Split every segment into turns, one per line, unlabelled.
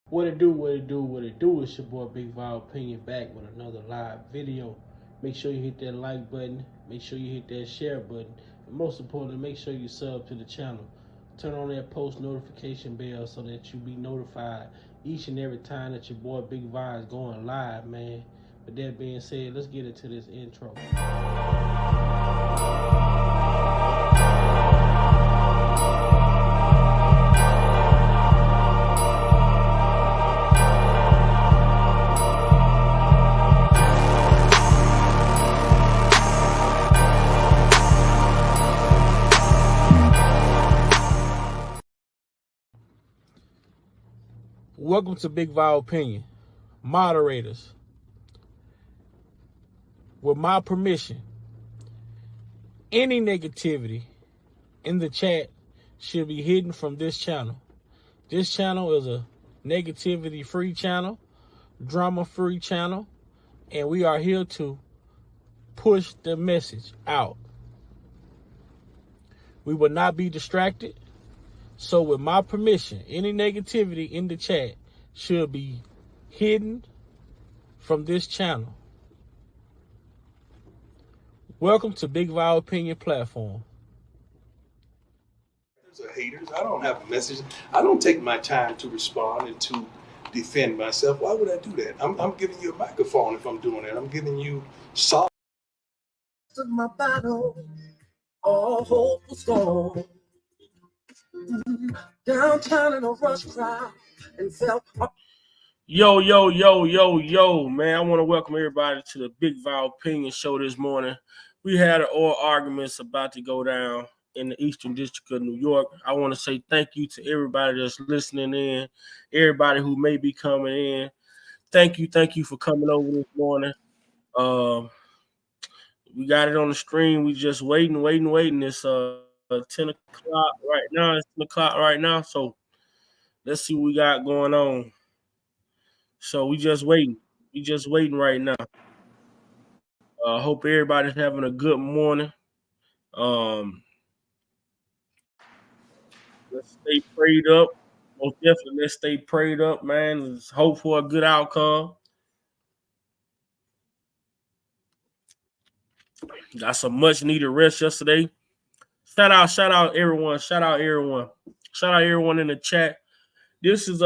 What it do, what it do, what it do. It's your boy Big Val Opinion back with another live video. Make sure you hit that like button. Make sure you hit that share button. And most importantly, make sure you sub to the channel. Turn on that post notification bell so that you be notified each and every time that your boy Big Val is going live, man. With that being said, let's get into this intro. Welcome to Big Val Opinion. Moderators, with my permission, any negativity in the chat should be hidden from this channel. This channel is a negativity-free channel, drama-free channel, and we are here to push the message out. We will not be distracted. So with my permission, any negativity in the chat should be hidden from this channel. Welcome to Big Val Opinion Platform.
There's haters. I don't have a message. I don't take my time to respond and to defend myself. Why would I do that? I'm giving you a microphone if I'm doing that. I'm giving you salt. My battle, all hope was gone. Downtown in a rush crowd and felt.
Yo, man. I want to welcome everybody to the Big Val Opinion Show this morning. We had oral arguments about to go down in the Eastern District of New York. I want to say thank you to everybody that's listening in, everybody who may be coming in. Thank you for coming over this morning. We got it on the stream. We just waiting. It's 10 o'clock right now. It's 10 o'clock right now. So let's see what we got going on. So we just waiting. Right now. Hope everybody's having a good morning. Let's stay prayed up. Most definitely, let's stay prayed up, man. Let's hope for a good outcome. Got some much needed rest yesterday. Shout out everyone. Shout out everyone in the chat. This is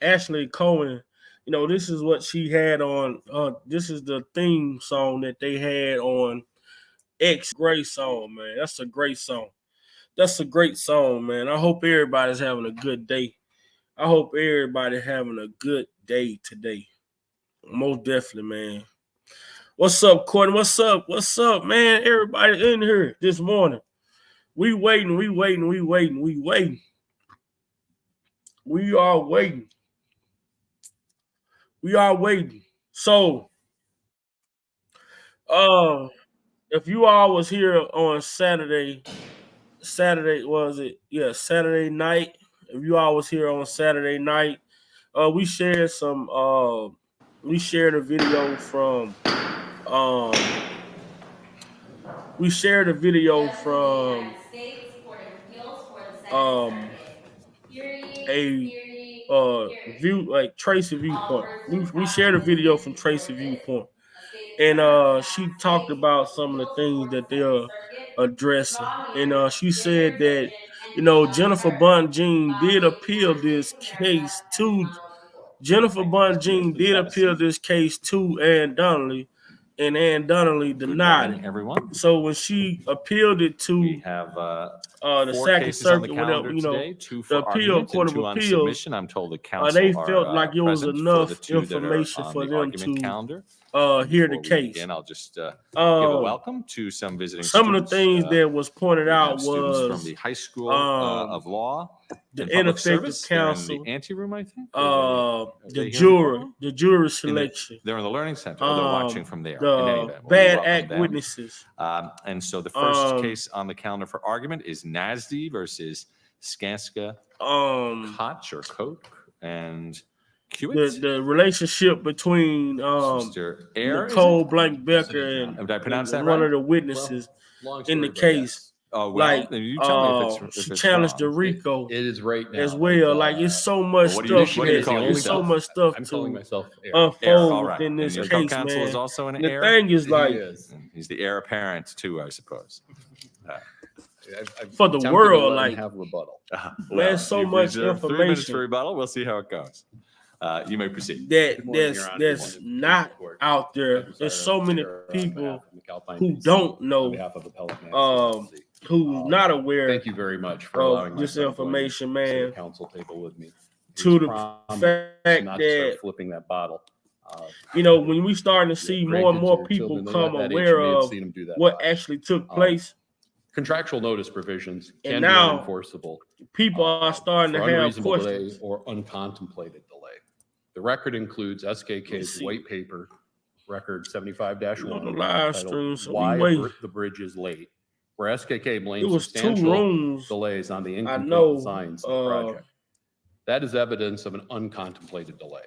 Ashley Cohen. You know, this is what she had on. This is the theme song that they had on X. Great song, man. That's a great song. Man. I hope everybody's having a good day. Today. Most definitely, man. What's up, Courtney? What's up, man? Everybody in here this morning. We waiting. We are waiting. So, if you all was here on Saturday was it? Yeah, Saturday night. If you all was here on Saturday night, we shared a video from Tracy Viewpoint. We shared a video from Tracy Viewpoint, and she talked about some of the things that they're addressing, and she said that Jennifer Bunjean did appeal this case to Ann Donnelly, and Ann Donnelly denied it.
Everyone.
So when she appealed it to
We have
the
four
Second
cases on the
Circuit,
calendar
whatever,
today, two
the
for
appeal
argument
court
and
of
two on
appeals,
submission. I'm told the counsel
they felt
are
like it was
present
enough
for the two
information
that are on
for
the
them
argument
to
calendar.
hear the
Before we
case.
begin, I'll just give a welcome to some visiting
Some
students.
of the things that was pointed
we
out
have students
was
from the High School of Law
the
and Public
ineffective
Service. They're in
counsel,
the anteroom, I think.
the jury selection,
they're in the Learning Center. They're watching from there.
the
In any event, we
bad
welcome
act
them.
witnesses.
And so the first case on the calendar for argument is NASD versus Skanska, Koch or Koch and Hewitt.
The relationship between
Mr. Air,
Nicole Blank Becker and
did I pronounce that
one
right?
of the witnesses in the case.
Oh,
like
you tell me if
she
it's
challenged
wrong.
the Rico
It is right now
as well. Like it's so much
what
stuff.
do you call
There's so
yourself?
much stuff
I'm
to
calling myself Air.
unfold
All right.
within this
And your
case,
co-counsel
man.
is also an
And the
heir?
thing is, like,
He is.
He's the heir apparent too, I suppose.
I've
for the
attempted to
world,
let him
like,
have rebuttal.
man, so much
3 minutes for
information
rebuttal. We'll see how it goes. You may proceed.
Good morning, Your Honor.
that's not out there. There's so many people who don't know, who's not aware.
Thank you very much for allowing
this
my
information,
to the
man.
council table with me.
To the fact
not to start
that
flipping that bottle.
when we starting to see more and more people come aware of what actually took place,
contractual notice provisions
and
can
now
be unenforceable.
People are starting to
for
have
unreasonable delay
questions.
or uncontemplated delay. The record includes SKK's white paper, record 75-1,
on the live stream,
titled
so
Why
we wait.
the Bridge is Late, where SKK blames
It was 2
substantial
rooms.
delays on the
I
incomplete
know,
designs of the project. That is evidence of an uncontemplated delay.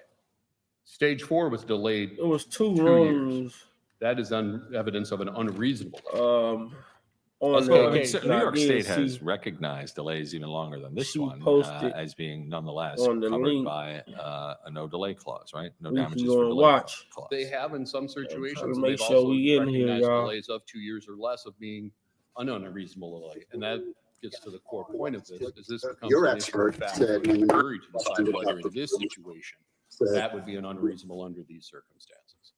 Stage 4 was delayed.
It was 2
rooms.
Years.
That is evidence of an unreasonable delay.
On
New
the
York State has recognized delays even longer than this one as being nonetheless covered by a no delay clause, right? No damages for delay clause.
They have in some situations.
Make sure we in here, y'all.
Delays of 2 years or less of being an unreasonable delay, and that gets to the core point of this. Is this becomes
your
an
expert
issue of fact
said
for the jury to decide whether in this situation that would be an unreasonable under these circumstances.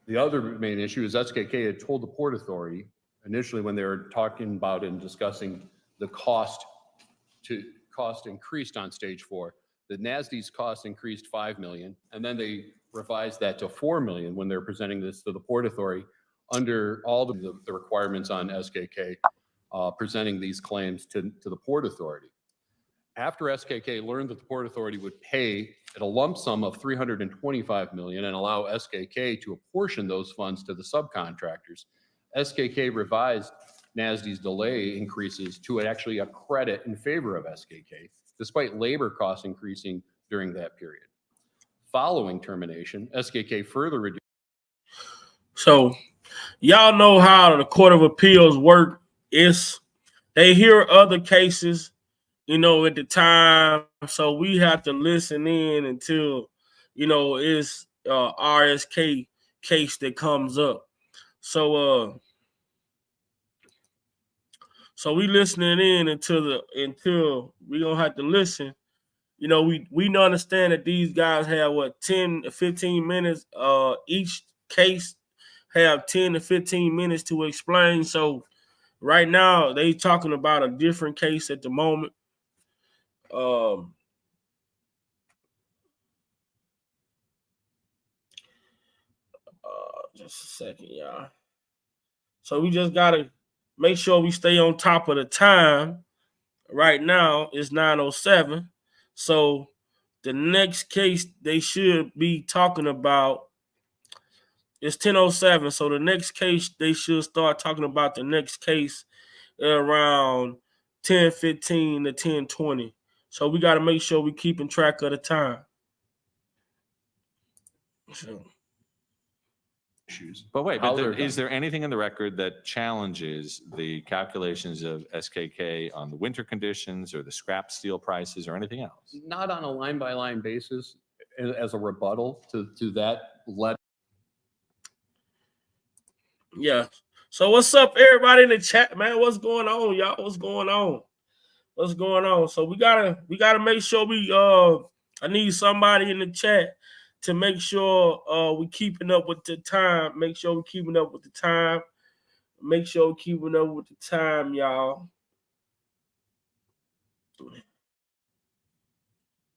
The other main issue is SKK had told the Port Authority initially when they were talking about and discussing the cost increased on stage 4, that NASD's cost increased $5 million, and then they revised that to $4 million when they're presenting this to the Port Authority under all the requirements on SKK presenting these claims to the Port Authority. After SKK learned that the Port Authority would pay at a lump sum of $325 million and allow SKK to apportion those funds to the subcontractors, SKK revised NASD's delay increases to actually a credit in favor of SKK, despite labor costs increasing during that period. Following termination, SKK further reduced.
So, y'all know how the Court of Appeals work. They hear other cases, at the time, so we have to listen in until, it's RSK case that comes up. So we listening in until we gonna have to listen. We understand that these guys have 10 to 15 minutes. Each case have 10 to 15 minutes to explain. So right now they talking about a different case at the moment. Just a second, y'all. So we just gotta make sure we stay on top of the time. Right now it's 9:07. So the next case they should be talking about is 10:07. So the next case they should start talking about the next case around 10:15 to 10:20. So we got to make sure we keeping track of the time. So.
Issues. But wait, is there anything in the record that challenges the calculations of SKK on the winter conditions or the scrap steel prices or anything else?
Not on a line-by-line basis as a rebuttal to that letter.
Yeah. So what's up, everybody in the chat, man? What's going on, y'all? What's going on? What's going on? So we gotta make sure I need somebody in the chat to make sure we keeping up with the time. Make sure we're keeping up with the time. Make sure we're keeping up with the time, y'all.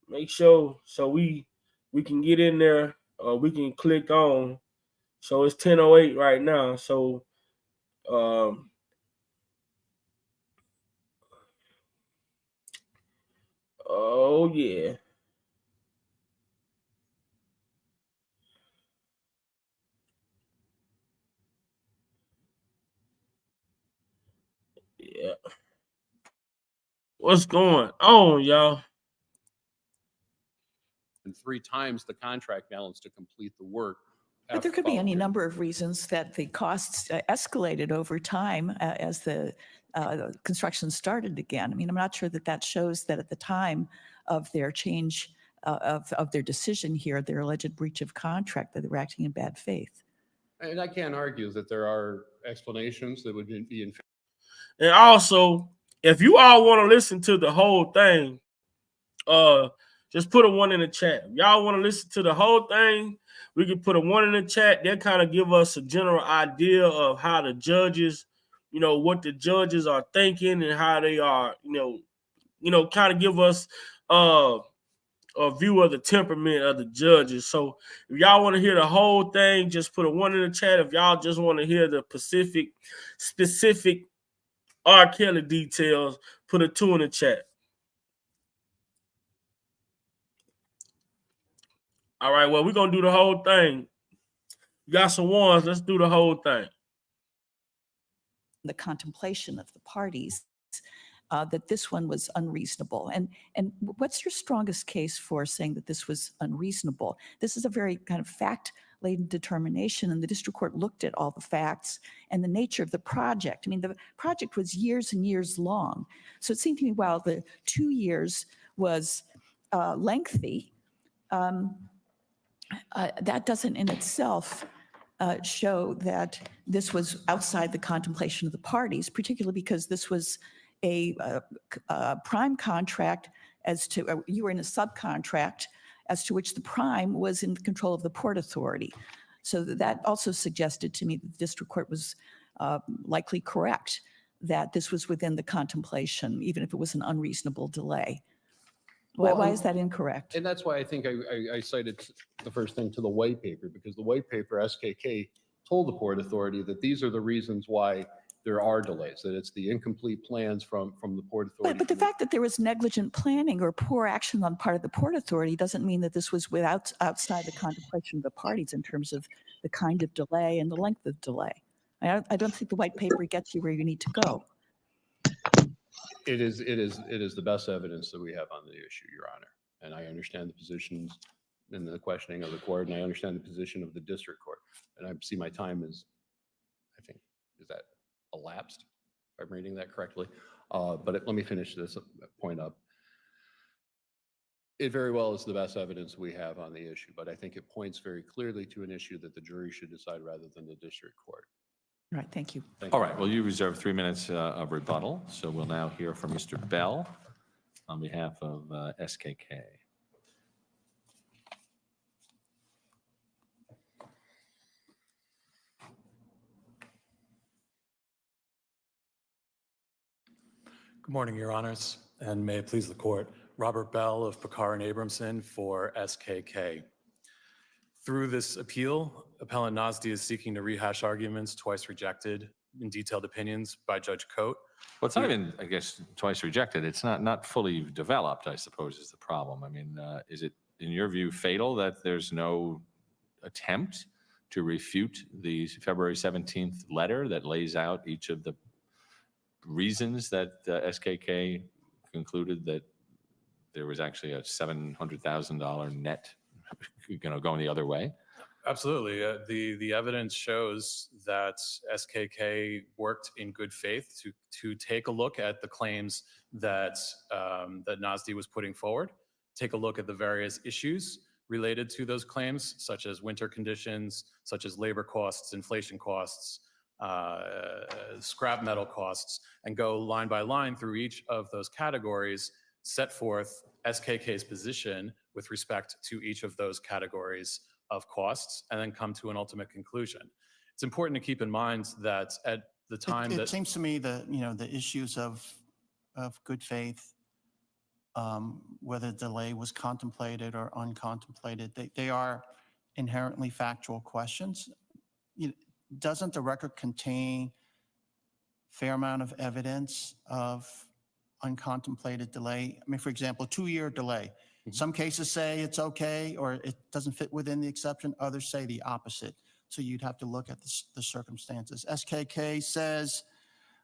Make sure so we can get in there. We can click on. So it's 10:08 right now. So oh yeah. Yeah. What's going on, y'all?
And 3 times the contract balance to complete the work
But there could be any
followed.
number of reasons that the costs escalated over time as the construction started again. I mean, I'm not sure that that shows that at the time of their change of their decision here, their alleged breach of contract, that they were acting in bad faith.
And I can't argue that there are explanations that would be in.
And also, if you all want to listen to the whole thing, just put a 1 in the chat. If y'all want to listen to the whole thing, we can put a 1 in the chat. That kind of give us a general idea of how the judges, what the judges are thinking and how they are, kind of give us a view of the temperament of the judges. So if y'all want to hear the whole thing, just put a 1 in the chat. If y'all just want to hear the specific R.Kelly details, put a 2 in the chat. All right, well, we're going to do the whole thing. You got some ones. Let's do the whole thing.
The contemplation of the parties that this one was unreasonable. And what's your strongest case for saying that this was unreasonable? This is a very kind of fact-laden determination, and the district court looked at all the facts and the nature of the project. I mean, the project was years and years long. So it seemed to me while the 2 years was lengthy, that doesn't in itself show that this was outside the contemplation of the parties, particularly because this was a prime contract as to, you were in a subcontract as to which the prime was in control of the Port Authority. So that also suggested to me that the district court was likely correct that this was within the contemplation, even if it was an unreasonable delay. Why is that incorrect?
And that's why I think I cited the first thing to the white paper, because the white paper, SKK, told the Port Authority that these are the reasons why there are delays, that it's the incomplete plans from the Port Authority.
But the fact that there was negligent planning or poor action on part of the Port Authority doesn't mean that this was outside the contemplation of the parties in terms of the kind of delay and the length of delay. I don't think the white paper gets you where you need to go.
It is the best evidence that we have on the issue, Your Honor. And I understand the positions and the questioning of the court, and I understand the position of the district court. And I see my time is, I think, is that elapsed, if I'm reading that correctly? But let me finish this point up. It very well is the best evidence we have on the issue, but I think it points very clearly to an issue that the jury should decide rather than the district court.
All right, thank you.
Thank
All
you.
right, well, you reserve 3 minutes of rebuttal, so we'll now hear from Mr. Bell on behalf of SKK.
Good morning, Your Honors, and may it please the court. Robert Bell of Pekar and Abramson for SKK. Through this appeal, Appellant Nosdy is seeking to rehash arguments twice rejected in detailed opinions by Judge Coate.
Well, it's not even, I guess, twice rejected. It's not fully developed, I suppose, is the problem. I mean, is it, in your view, fatal that there's no attempt to refute the February 17th letter that lays out each of the reasons that SKK concluded that there was actually a $700,000 net, going the other way?
Absolutely. The evidence shows that SKK worked in good faith to take a look at the claims that Nosdy was putting forward, take a look at the various issues related to those claims, such as winter conditions, such as labor costs, inflation costs, scrap metal costs, and go line by line through each of those categories, set forth SKK's position with respect to each of those categories of costs, and then come to an ultimate conclusion. It's important to keep in mind that at the time
it seems to me that the issues of good faith, whether delay was contemplated or uncontemplated, they are inherently factual questions. Doesn't the record contain fair amount of evidence of uncontemplated delay? I mean, for example, 2-year delay. Some cases say it's okay or it doesn't fit within the exception. Others say the opposite. So you'd have to look at the circumstances. SKK says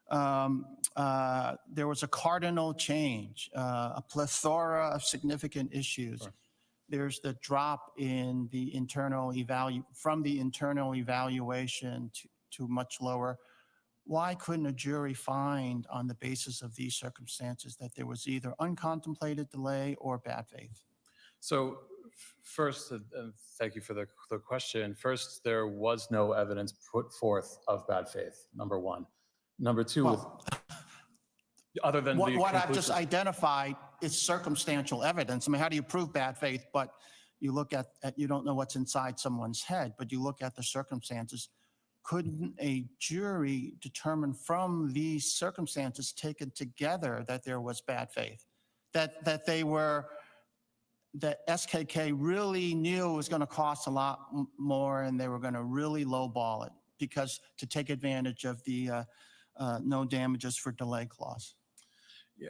there was a cardinal change, a plethora of significant issues.
Sure.
there's the drop in the from the internal evaluation to much lower. Why couldn't a jury find on the basis of these circumstances that there was either uncontemplated delay or bad faith?
So first, thank you for the question. First, there was no evidence put forth of bad faith, number one. Number two,
Well,
other than the
what I've just
conclusive-
identified is circumstantial evidence. I mean, how do you prove bad faith? But you look at you don't know what's inside someone's head, but you look at the circumstances. Couldn't a jury determine from these circumstances taken together that there was bad faith? That SKK really knew it was going to cost a lot more and they were going to really lowball it because to take advantage of the no damages for delay clause?
Yeah,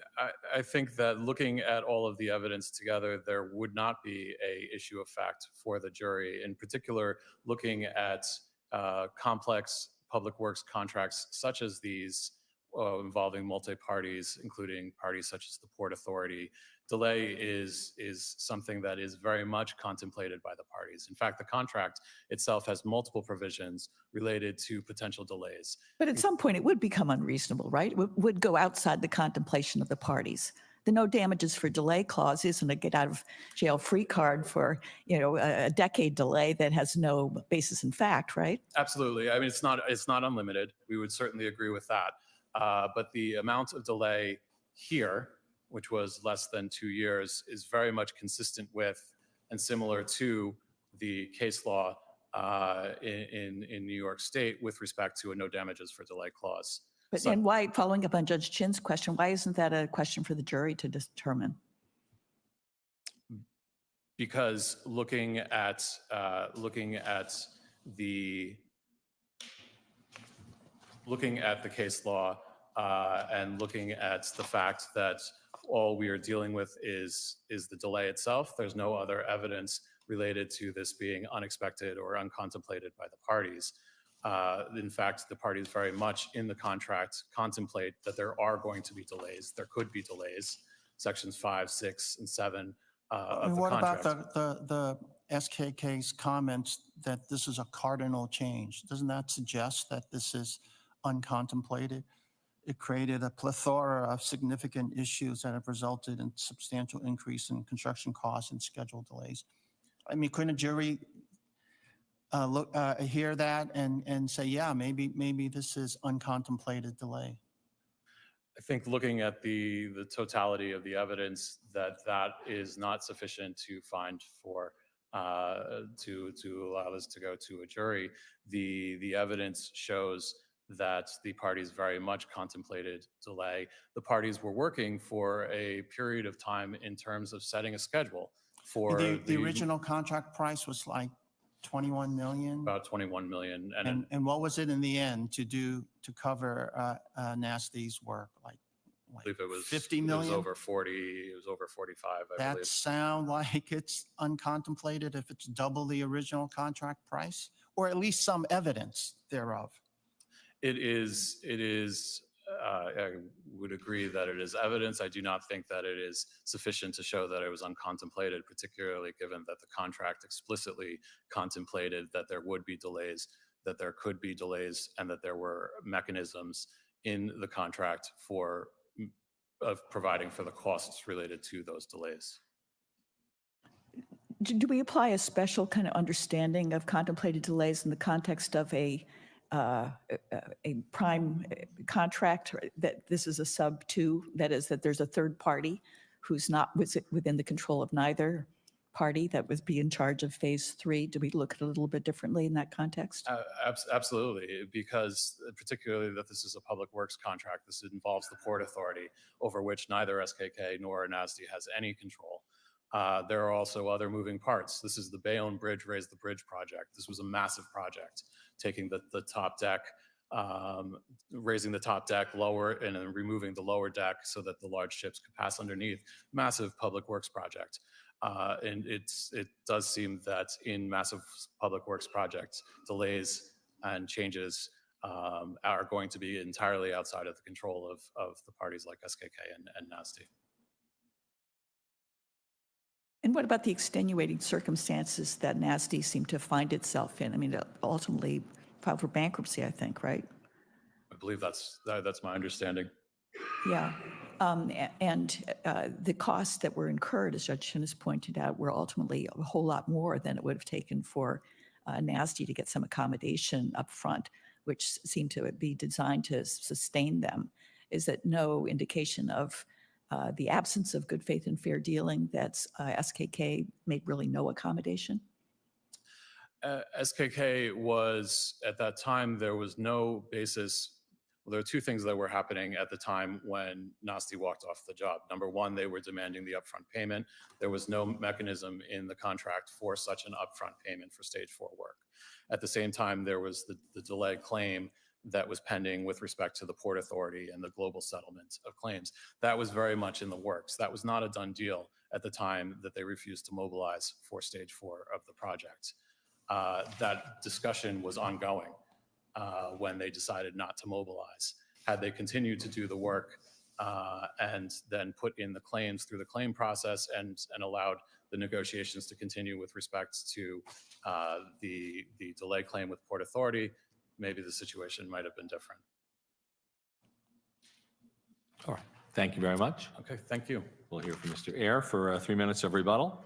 I think that looking at all of the evidence together, there would not be a issue of fact for the jury. In particular, looking at complex public works contracts such as these involving multi-parties, including parties such as the Port Authority, delay is something that is very much contemplated by the parties. In fact, the contract itself has multiple provisions related to potential delays.
But at some point, it would become unreasonable, right? It would go outside the contemplation of the parties. The no damages for delay clause isn't a get out of jail free card for, a decade delay that has no basis in fact, right?
Absolutely. I mean, it's not unlimited. We would certainly agree with that. But the amount of delay here, which was less than 2 years, is very much consistent with and similar to the case law in New York State with respect to a no damages for delay clause.
But and why, following up on Judge Chin's question, why isn't that a question for the jury to determine?
Because looking at the case law and looking at the fact that all we are dealing with is the delay itself, there's no other evidence related to this being unexpected or uncontemplated by the parties. In fact, the parties very much in the contract contemplate that there are going to be delays. There could be delays, sections 5, 6, and 7 of the contract.
What about the SKK's comments that this is a cardinal change? Doesn't that suggest that this is uncontemplated? It created a plethora of significant issues that have resulted in substantial increase in construction costs and schedule delays. I mean, couldn't a jury hear that and say, yeah, maybe this is uncontemplated delay?
I think looking at the totality of the evidence, that is not sufficient to find for to allow this to go to a jury. The evidence shows that the parties very much contemplated delay. The parties were working for a period of time in terms of setting a schedule for
the original contract price was like 21 million.
About 21 million.
And what was it in the end to cover Nasty's work? Like
I believe it was
50 million.
It was over 40. It was over 45. I
That
believe.
sound like it's uncontemplated if it's double the original contract price, or at least some evidence thereof.
It is. I would agree that it is evidence. I do not think that it is sufficient to show that it was uncontemplated, particularly given that the contract explicitly contemplated that there would be delays, that there could be delays, and that there were mechanisms in the contract of providing for the costs related to those delays.
Do we apply a special kind of understanding of contemplated delays in the context of a prime contract, that this is a sub two, that is that there's a third party who's not within the control of neither party that would be in charge of phase 3? Do we look at it a little bit differently in that context?
Absolutely, because particularly that this is a public works contract, this involves the Port Authority, over which neither SKK nor NASD has any control. There are also other moving parts. This is the Bayonne Bridge Raise the Bridge project. This was a massive project, taking the top deck, raising the top deck lower and then removing the lower deck so that the large ships could pass underneath. Massive public works project. And it does seem that in massive public works projects, delays and changes are going to be entirely outside of the control of the parties like SKK and NASD.
And what about the extenuating circumstances that NASD seemed to find itself in? I mean, it ultimately filed for bankruptcy, I think, right?
I believe that's my understanding.
Yeah. The costs that were incurred, as Judge Chin has pointed out, were ultimately a whole lot more than it would have taken for NASD to get some accommodation up front, which seemed to be designed to sustain them. Is that no indication of the absence of good faith and fair dealing that SKK made really no accommodation?
SKK was, at that time, there was no basis. Well, there were two things that were happening at the time when Nasty walked off the job. Number one, they were demanding the upfront payment. There was no mechanism in the contract for such an upfront payment for stage 4 work. At the same time, there was the delayed claim that was pending with respect to the Port Authority and the global settlement of claims. That was very much in the works. That was not a done deal at the time that they refused to mobilize for stage 4 of the project. That discussion was ongoing when they decided not to mobilize. Had they continued to do the work and then put in the claims through the claim process and allowed the negotiations to continue with respect to the delay claim with Port Authority, maybe the situation might have been different.
All right. Thank you very much.
Okay, thank you.
We'll hear from Mr. Ayer for 3 minutes of rebuttal.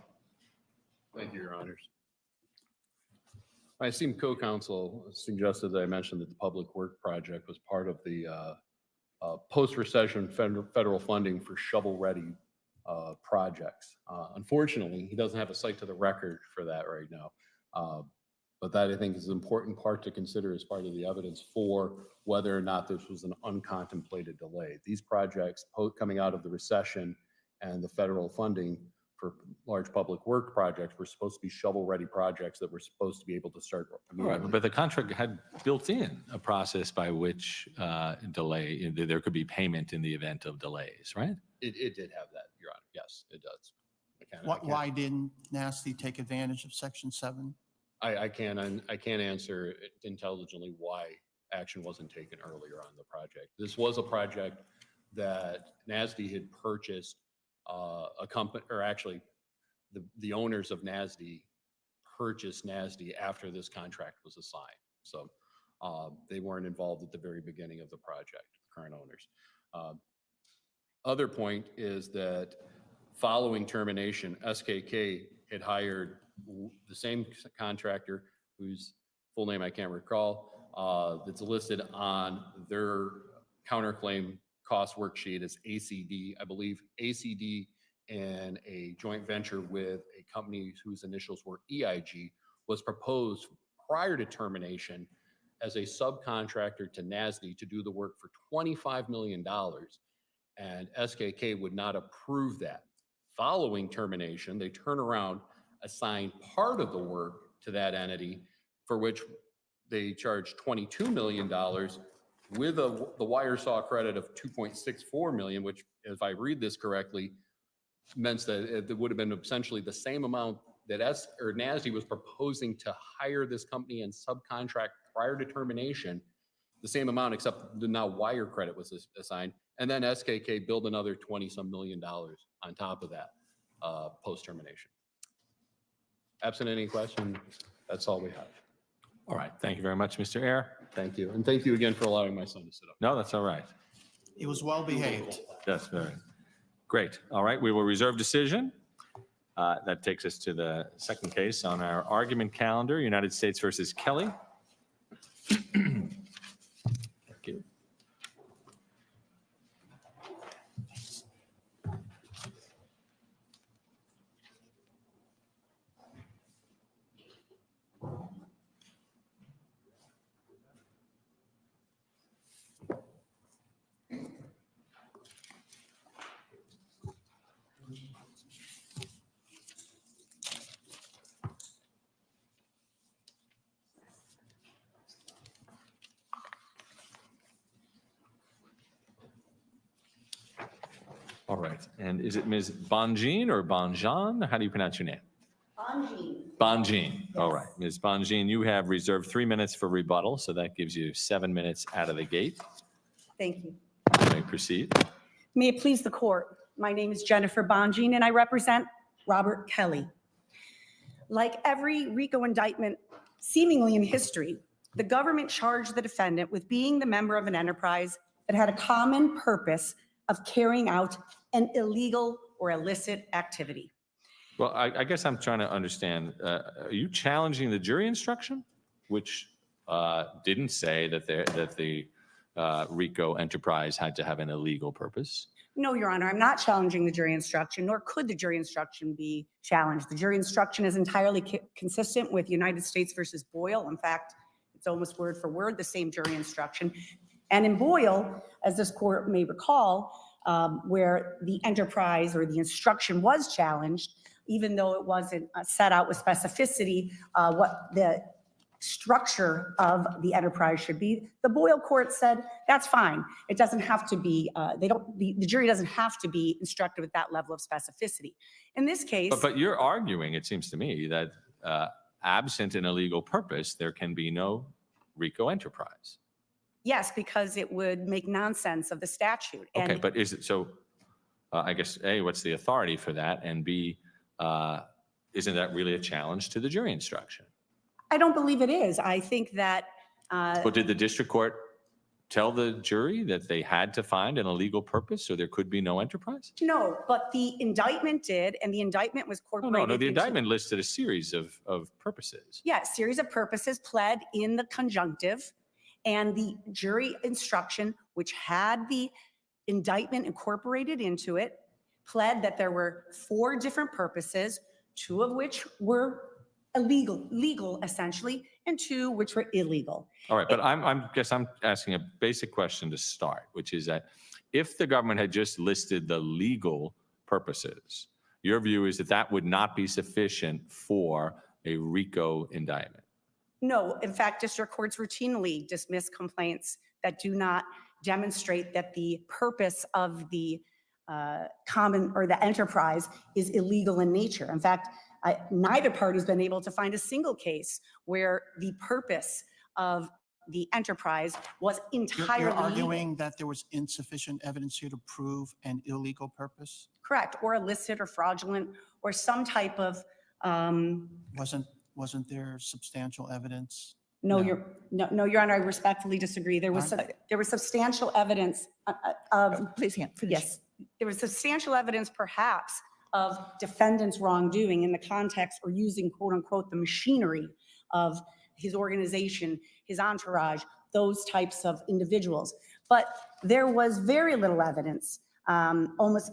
Thank you, Your Honors. My esteemed co-counsel suggested that I mentioned that the public work project was part of the post-recession federal funding for shovel-ready projects. Unfortunately, he doesn't have a cite to the record for that right now. But that, I think, is an important part to consider as part of the evidence for whether or not this was an uncontemplated delay. These projects coming out of the recession and the federal funding for large public work projects were supposed to be shovel-ready projects that were supposed to be able to start.
All right, but the contract had built in a process by which there could be payment in the event of delays, right?
It did have that, Your Honor. Yes, it does.
Why didn't NASTY take advantage of Section 7?
I can't answer intelligently why action wasn't taken earlier on the project. This was a project that NASD had purchased a company, or actually the owners of NASD purchased NASD after this contract was assigned. So they weren't involved at the very beginning of the project, the current owners. Other point is that following termination, SKK had hired the same contractor whose full name I can't recall, that's listed on their counterclaim cost worksheet as ACD. I believe ACD and a joint venture with a company whose initials were EIG was proposed prior to termination as a subcontractor to NASD to do the work for $25 million. And SKK would not approve that. Following termination, they turn around, assign part of the work to that entity, for which they charged $22 million with the wire saw credit of $2.64 million, which, if I read this correctly, meant that it would have been essentially the same amount that NASD was proposing to hire this company and subcontract prior to termination, the same amount, except the now wire credit was assigned. And then SKK billed another $20-some million on top of that post-termination. Absent any question, that's all we have.
All right. Thank you very much, Mr. Ayer.
Thank you. And thank you again for allowing my son to sit up.
No, that's all right.
It was well behaved.
That's very great. All right. We will reserve decision. That takes us to the second case on our argument calendar, United States versus Kelly. Thank you. All right. And is it Ms. Bonjean or Bonjean? How do you pronounce your name?
Bonjean.
Bonjean. All right. Ms. Bonjean, you have reserved 3 minutes for rebuttal, so that gives you 7 minutes out of the gate.
Thank you.
You may proceed.
May it please the court. My name is Jennifer Bonjean, and I represent R.Kelly. Like every RICO indictment seemingly in history, the government charged the defendant with being the member of an enterprise that had a common purpose of carrying out an illegal or illicit activity.
Well, I guess I'm trying to understand, are you challenging the jury instruction, which didn't say that the RICO enterprise had to have an illegal purpose?
No, Your Honor, I'm not challenging the jury instruction, nor could the jury instruction be challenged. The jury instruction is entirely consistent with United States versus Boyle. In fact, it's almost word for word the same jury instruction. And in Boyle, as this court may recall, where the enterprise or the instruction was challenged, even though it wasn't set out with specificity what the structure of the enterprise should be, the Boyle court said that's fine. It doesn't have to be. The jury doesn't have to be instructed with that level of specificity. In this case,
But you're arguing, it seems to me, that absent an illegal purpose, there can be no RICO enterprise.
yes, because it would make nonsense of the statute.
Okay,
And
but is it so? I guess A, what's the authority for that, and B, isn't that really a challenge to the jury instruction?
I don't believe it is. I think that
But did the district court tell the jury that they had to find an illegal purpose, so there could be no enterprise?
no, but the indictment did, and the indictment was
No,
incorporated.
no, the
into-
indictment listed a series of purposes.
Yeah, series of purposes pled in the conjunctive, and the jury instruction, which had the indictment incorporated into it, pled that there were 4 different purposes, 2 of which were legal essentially, and 2 which were illegal.
All right, but I'm asking a basic question to start, which is that if the government had just listed the legal purposes, your view is that that would not be sufficient for a RICO indictment.
No, in fact, district courts routinely dismiss complaints that do not demonstrate that the purpose of the common or the enterprise is illegal in nature. In fact, neither party's been able to find a single case where the purpose of the enterprise was entirely
You're
legal.
arguing that there was insufficient evidence here to prove an illegal purpose?
Correct, or illicit or fraudulent or some type of,
Wasn't there substantial evidence?
no,
No.
Your Honor, I respectfully disagree. There was substantial evidence of,
Please, finish.
yes, there was substantial evidence perhaps of defendant's wrongdoing in the context or using quote unquote the machinery of his organization, his entourage, those types of individuals. But there was very little evidence, almost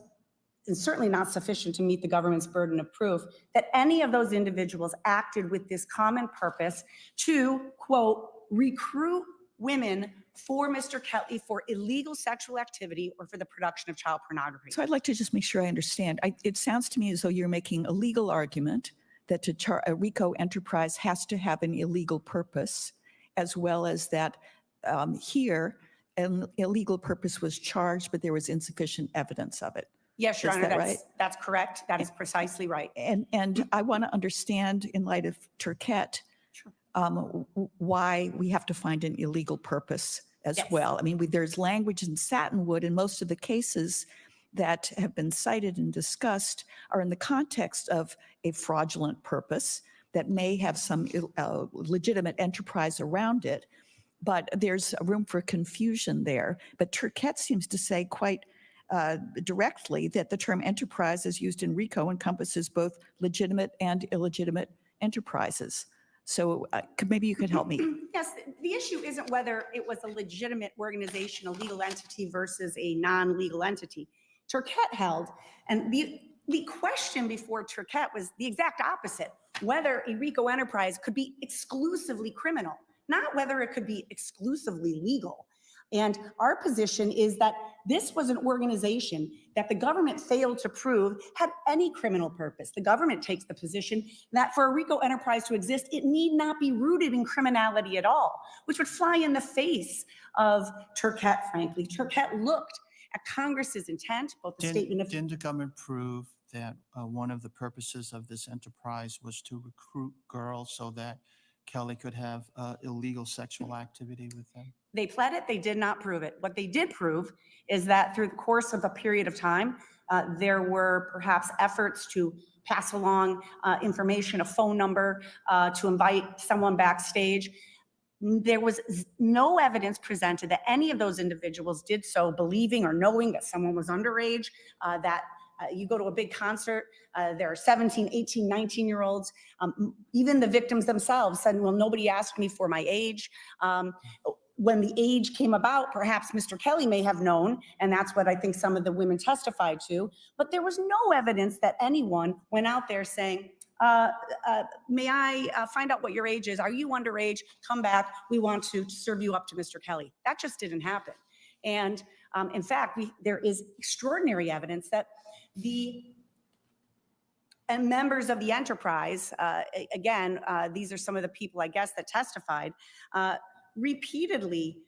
and certainly not sufficient to meet the government's burden of proof, that any of those individuals acted with this common purpose to, quote, recruit women for Mr. Kelly for illegal sexual activity or for the production of child pornography.
So I'd like to just make sure I understand. It sounds to me as though you're making a legal argument that a RICO enterprise has to have an illegal purpose, as well as that here an illegal purpose was charged, but there was insufficient evidence of it.
Yes, Your
Is
Honor,
that right?
that's correct. That is precisely right.
And I want to understand, in light of Turquette,
Sure.
why we have to find an illegal purpose as
Yes.
well. I mean, there's language in Satinwood, and most of the cases that have been cited and discussed are in the context of a fraudulent purpose that may have some legitimate enterprise around it, but there's room for confusion there. But Turquette seems to say quite directly that the term enterprise as used in RICO encompasses both legitimate and illegitimate enterprises. So maybe you could help me.
Yes, the issue isn't whether it was a legitimate organization, a legal entity versus a non-legal entity. Turquette held, and the question before Turquette was the exact opposite, whether a RICO enterprise could be exclusively criminal, not whether it could be exclusively legal. And our position is that this was an organization that the government failed to prove had any criminal purpose. The government takes the position that for a RICO enterprise to exist, it need not be rooted in criminality at all, which would fly in the face of Turquette, frankly. Turquette looked at Congress's intent, both the statement of...
Didn't the government prove that one of the purposes of this enterprise was to recruit girls so that Kelly could have illegal sexual activity with them?
They pled it, they did not prove it. What they did prove is that through the course of a period of time, there were perhaps efforts to pass along information, a phone number to invite someone backstage. There was no evidence presented that any of those individuals did so believing or knowing that someone was underage, that you go to a big concert, there are 17, 18, 19-year-olds. Even the victims themselves said, well, nobody asked me for my age. When the age came about, perhaps Mr. Kelly may have known, and that's what I think some of the women testified to, but there was no evidence that anyone went out there saying, may I find out what your age is? Are you underage? Come back. We want to serve you up to Mr. Kelly. That just didn't happen. And in fact, there is extraordinary evidence that and members of the enterprise, again, these are some of the people, I guess, that testified, repeatedly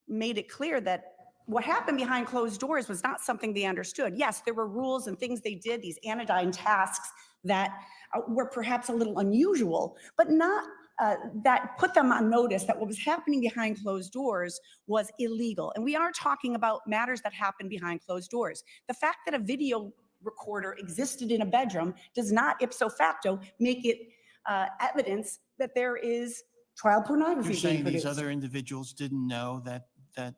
made it clear that what happened behind closed doors was not something they understood. Yes, there were rules and things they did, these anodyne tasks that were perhaps a little unusual, but not that put them on notice that what was happening behind closed doors was illegal. And we are talking about matters that happen behind closed doors. The fact that a video recorder existed in a bedroom does not ipso facto make it evidence that there is child pornography.
You're saying
being
these
produced.
other individuals didn't know that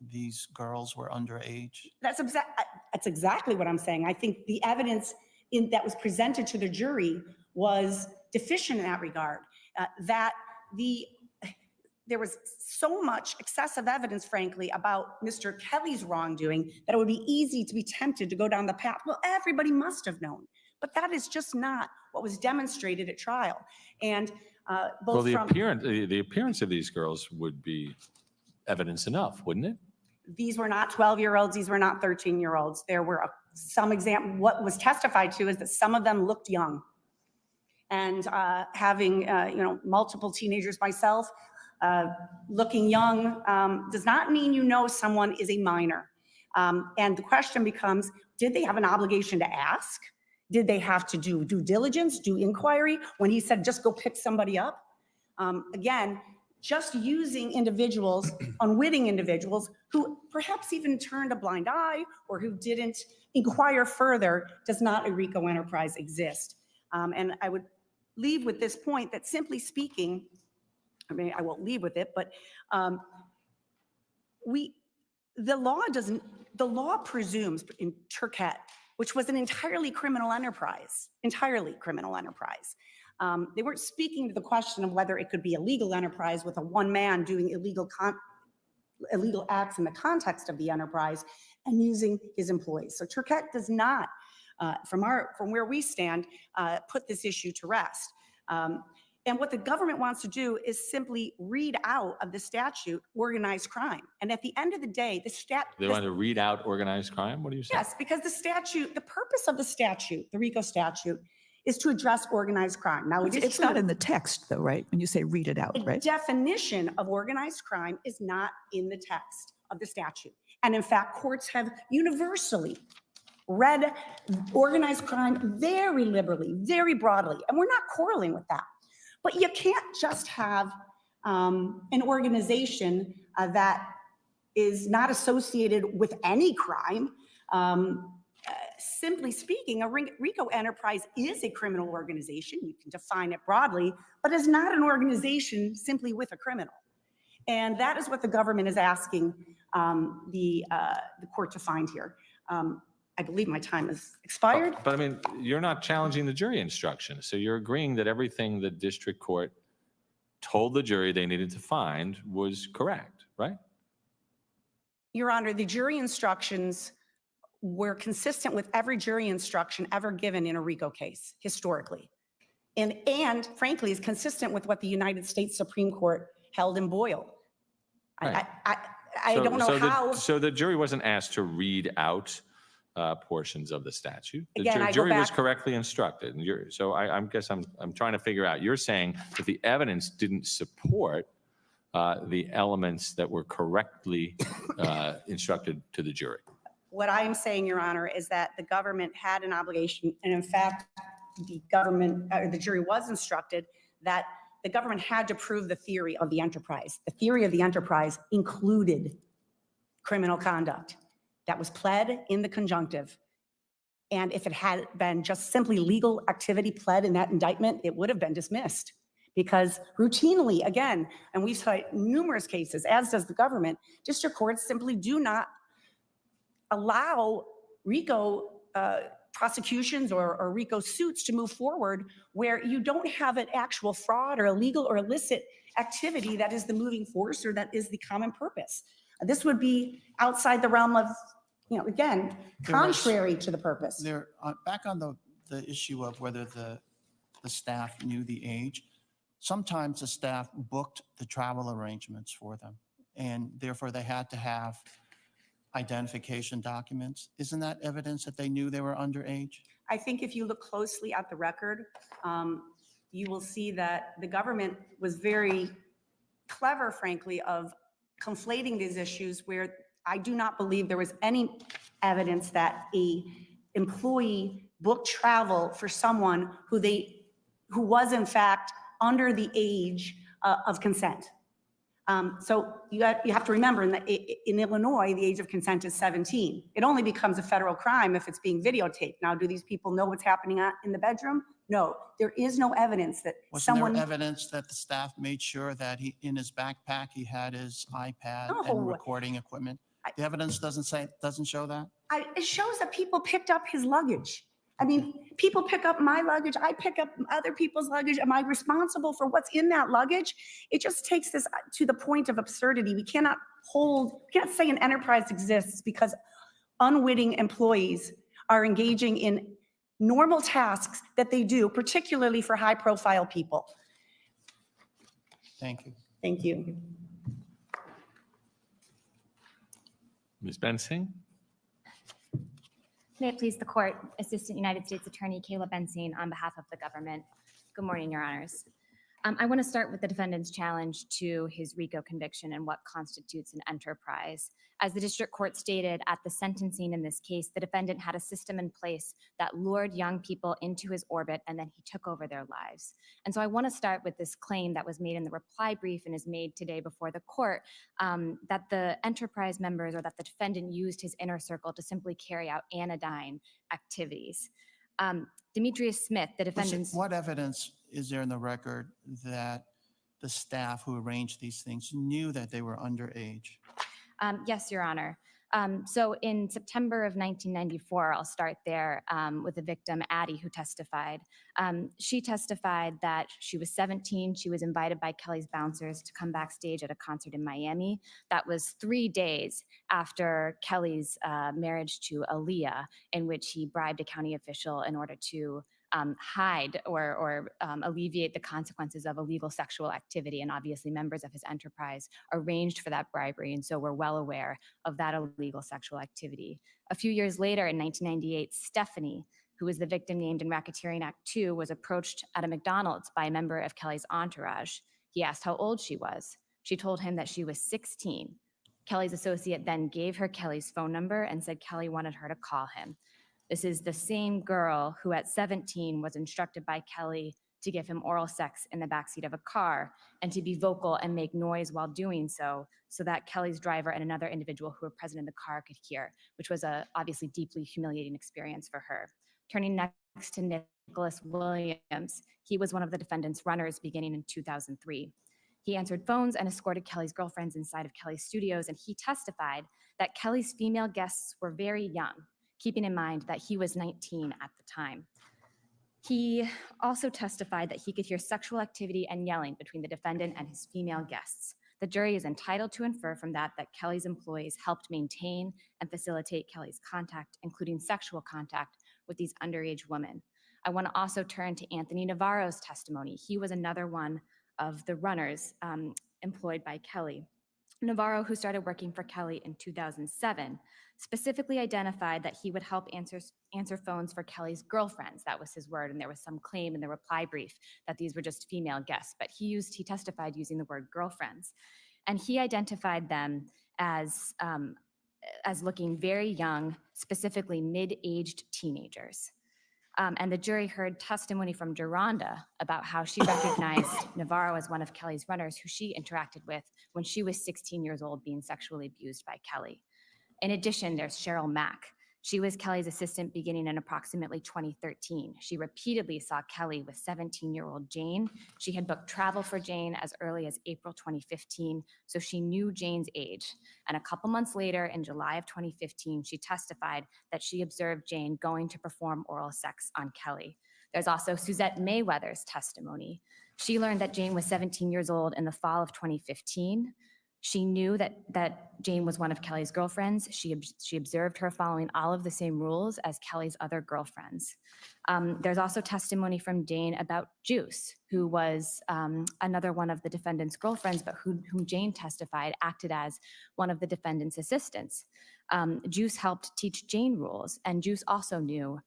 these girls were underage?
That's exactly what I'm saying. I think the evidence that was presented to the jury was deficient in that regard. There was so much excessive evidence, frankly, about Mr. Kelly's wrongdoing that it would be easy to be tempted to go down the path. Well, everybody must have known, but that is just not what was demonstrated at trial. And
Well, the appearance of these girls would be evidence enough, wouldn't it?
These were not 12-year-olds. These were not 13-year-olds. There were some example. What was testified to is that some of them looked young. And having multiple teenagers myself, looking young does not mean you know someone is a minor. And the question becomes, did they have an obligation to ask? Did they have to do due diligence, do inquiry when he said, just go pick somebody up? Again, just using individuals, unwitting individuals who perhaps even turned a blind eye or who didn't inquire further, does not a RICO enterprise exist. And I would leave with this point that simply speaking, I mean, I won't leave with it, but the law presumes in Turquette, which was an entirely criminal enterprise. They weren't speaking to the question of whether it could be a legal enterprise with a one man doing illegal acts in the context of the enterprise and using his employees. So Turquette does not, from where we stand, put this issue to rest. And what the government wants to do is simply read out of the statute organized crime. And at the end of the day,
They want to read out organized crime? What are you saying?
Yes, because the purpose of the statute, the RICO statute, is to address organized crime. Now,
It's not in the text, though, right? When you say read it out,
the
right?
definition of organized crime is not in the text of the statute. And in fact, courts have universally read organized crime very liberally, very broadly. And we're not quarreling with that. But you can't just have an organization that is not associated with any crime. Simply speaking, a RICO enterprise is a criminal organization. You can define it broadly, but it's not an organization simply with a criminal. And that is what the government is asking the court to find here. I believe my time has expired.
But I mean, you're not challenging the jury instruction. So you're agreeing that everything the district court told the jury they needed to find was correct, right?
Your Honor, the jury instructions were consistent with every jury instruction ever given in a RICO case historically. And frankly, is consistent with what the United States Supreme Court held in Boyle.
Right.
I don't know how.
So the jury wasn't asked to read out portions of the statute. The
Again, I go
jury was
back-
correctly instructed. And so I guess I'm trying to figure out, you're saying that the evidence didn't support the elements that were correctly instructed to the jury.
What I am saying, Your Honor, is that the government had an obligation, and in fact, the jury was instructed that the government had to prove the theory of the enterprise. The theory of the enterprise included criminal conduct that was pled in the conjunctive. And if it had been just simply legal activity pled in that indictment, it would have been dismissed. Because routinely, again, and we've cited numerous cases, as does the government, district courts simply do not allow RICO prosecutions or RICO suits to move forward where you don't have an actual fraud or illegal or illicit activity that is the moving force or that is the common purpose. This would be outside the realm of, again, contrary to the purpose.
Back on the issue of whether the staff knew the age, sometimes the staff booked the travel arrangements for them, and therefore they had to have identification documents. Isn't that evidence that they knew they were underage?
I think if you look closely at the record, you will see that the government was very clever, frankly, of conflating these issues where I do not believe there was any evidence that a employee booked travel for someone who was in fact under the age of consent. So you have to remember in Illinois, the age of consent is 17. It only becomes a federal crime if it's being videotaped. Now, do these people know what's happening in the bedroom? No, there is no evidence that
Wasn't there evidence that the staff made sure that in his backpack, he had his iPad and recording equipment? The evidence doesn't show that?
It shows that people picked up his luggage. I mean, people pick up my luggage. I pick up other people's luggage. Am I responsible for what's in that luggage? It just takes this to the point of absurdity. We can't say an enterprise exists because unwitting employees are engaging in normal tasks that they do, particularly for high profile people.
Thank you.
Thank you.
Ms. Bensing?
May it please the court, Assistant United States Attorney Kayla Bensing on behalf of the government. Good morning, Your Honors. I want to start with the defendant's challenge to his RICO conviction and what constitutes an enterprise. As the district court stated at the sentencing in this case, the defendant had a system in place that lured young people into his orbit and then he took over their lives. And so I want to start with this claim that was made in the reply brief and is made today before the court, that the enterprise members or that the defendant used his inner circle to simply carry out anodyne activities. Demetrius Smith, the defendant's—
What evidence is there in the record that the staff who arranged these things knew that they were underage?
Yes, Your Honor. So in September of 1994, I'll start there with the victim, Addie, who testified. She testified that she was 17. She was invited by Kelly's bouncers to come backstage at a concert in Miami. That was 3 days after Kelly's marriage to Aaliyah, in which he bribed a county official in order to hide or alleviate the consequences of illegal sexual activity. And obviously members of his enterprise arranged for that bribery, and so we're well aware of that illegal sexual activity. A few years later, in 1998, Stephanie, who was the victim named in Racketeering Act 2, was approached at a McDonald's by a member of Kelly's entourage. He asked how old she was. She told him that she was 16. Kelly's associate then gave her Kelly's phone number and said Kelly wanted her to call him. This is the same girl who at 17 was instructed by Kelly to give him oral sex in the backseat of a car and to be vocal and make noise while doing so, so that Kelly's driver and another individual who were present in the car could hear, which was a obviously deeply humiliating experience for her. Turning next to Nicholas Williams, he was one of the defendant's runners beginning in 2003. He answered phones and escorted Kelly's girlfriends inside of Kelly's studios, and he testified that Kelly's female guests were very young, keeping in mind that he was 19 at the time. He also testified that he could hear sexual activity and yelling between the defendant and his female guests. The jury is entitled to infer from that Kelly's employees helped maintain and facilitate Kelly's contact, including sexual contact, with these underage women. I want to also turn to Anthony Navarro's testimony. He was another one of the runners employed by Kelly. Navarro, who started working for Kelly in 2007, specifically identified that he would help answer phones for Kelly's girlfriends. That was his word, and there was some claim in the reply brief that these were just female guests, but he testified using the word girlfriends. And he identified them as looking very young, specifically mid-aged teenagers. And the jury heard testimony from Duranda about how she recognized Navarro as one of Kelly's runners who she interacted with when she was 16 years old being sexually abused by Kelly. In addition, there's Cheryl Mack. She was Kelly's assistant beginning in approximately 2013. She repeatedly saw Kelly with 17-year-old Jane. She had booked travel for Jane as early as April 2015, so she knew Jane's age. And a couple months later, in July of 2015, she testified that she observed Jane going to perform oral sex on Kelly. There's also Suzette Mayweather's testimony. She learned that Jane was 17 years old in the fall of 2015. She knew that Jane was one of Kelly's girlfriends. She observed her following all of the same rules as Kelly's other girlfriends. There's also testimony from Jane about Juice, who was another one of the defendant's girlfriends, but whom Jane testified acted as one of the defendant's assistants. Juice helped teach Jane rules, and Juice also knew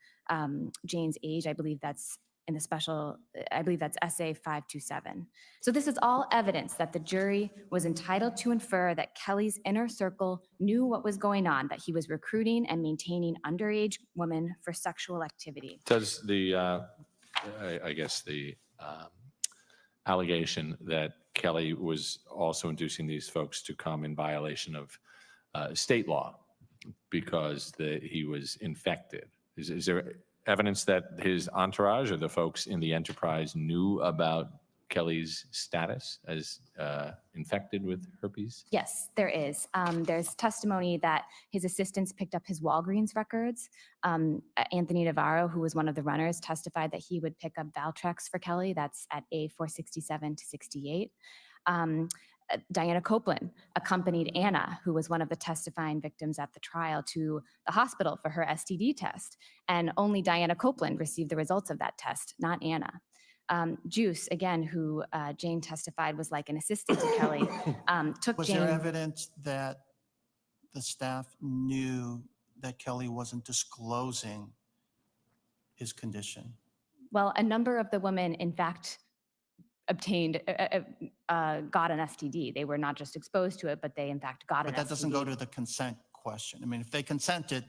Jane's age. I believe that's in the special, I believe that's SA 527. So this is all evidence that the jury was entitled to infer that Kelly's inner circle knew what was going on, that he was recruiting and maintaining underage women for sexual activity.
Does the, I guess the allegation that Kelly was also inducing these folks to come in violation of state law because he was infected, is there evidence that his entourage or the folks in the enterprise knew about Kelly's status as infected with herpes?
Yes, there is. There's testimony that his assistants picked up his Walgreens records. Anthony Navarro, who was one of the runners, testified that he would pick up Valtrex for Kelly. That's at A467 to 68. Diana Copeland accompanied Anna, who was one of the testifying victims at the trial, to the hospital for her STD test. And only Diana Copeland received the results of that test, not Anna. Juice, again, who Jane testified was like an assistant to Kelly, took
Was
Jane.
there evidence that the staff knew that Kelly wasn't disclosing his condition?
Well, a number of the women, in fact, obtained, got an STD. They were not just exposed to it, but they in fact got an STD.
But that doesn't go to the consent question. I mean, if they consented,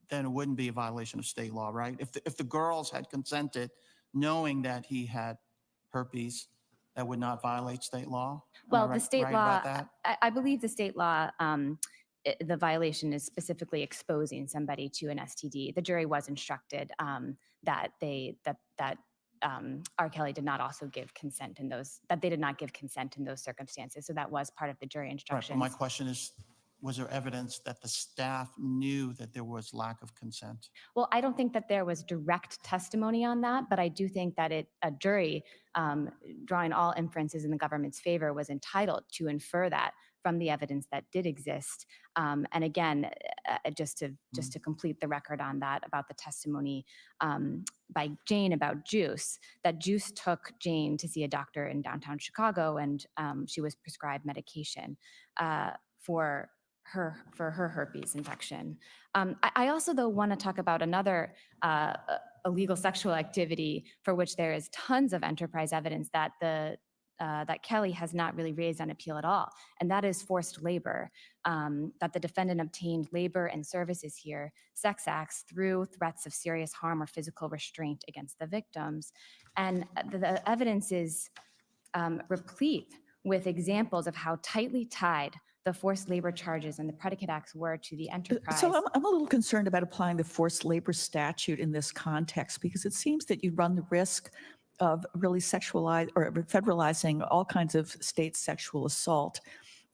then it wouldn't be a violation of state law, right? If the girls had consented knowing that he had herpes, that would not violate state law?
Well, the state law, I believe the state law, the violation is specifically exposing somebody to an STD. The jury was instructed that R.Kelly did not also give consent in those, that they did not give consent in those circumstances. So that was part of the jury instructions.
Right, but my question is, was there evidence that the staff knew that there was lack of consent?
Well, I don't think that there was direct testimony on that, but I do think that a jury, drawing all inferences in the government's favor, was entitled to infer that from the evidence that did exist. And again, just to complete the record on that, about the testimony by Jane about Juice, that Juice took Jane to see a doctor in downtown Chicago, and she was prescribed medication for her herpes infection. I also, though, want to talk about another illegal sexual activity for which there is tons of enterprise evidence that that Kelly has not really raised on appeal at all, and that is forced labor. That the defendant obtained labor and services here, sex acts, through threats of serious harm or physical restraint against the victims. And the evidence is replete with examples of how tightly tied the forced labor charges and the predicate acts were to the enterprise.
So I'm a little concerned about applying the forced labor statute in this context, because it seems that you run the risk of really federalizing all kinds of state sexual assault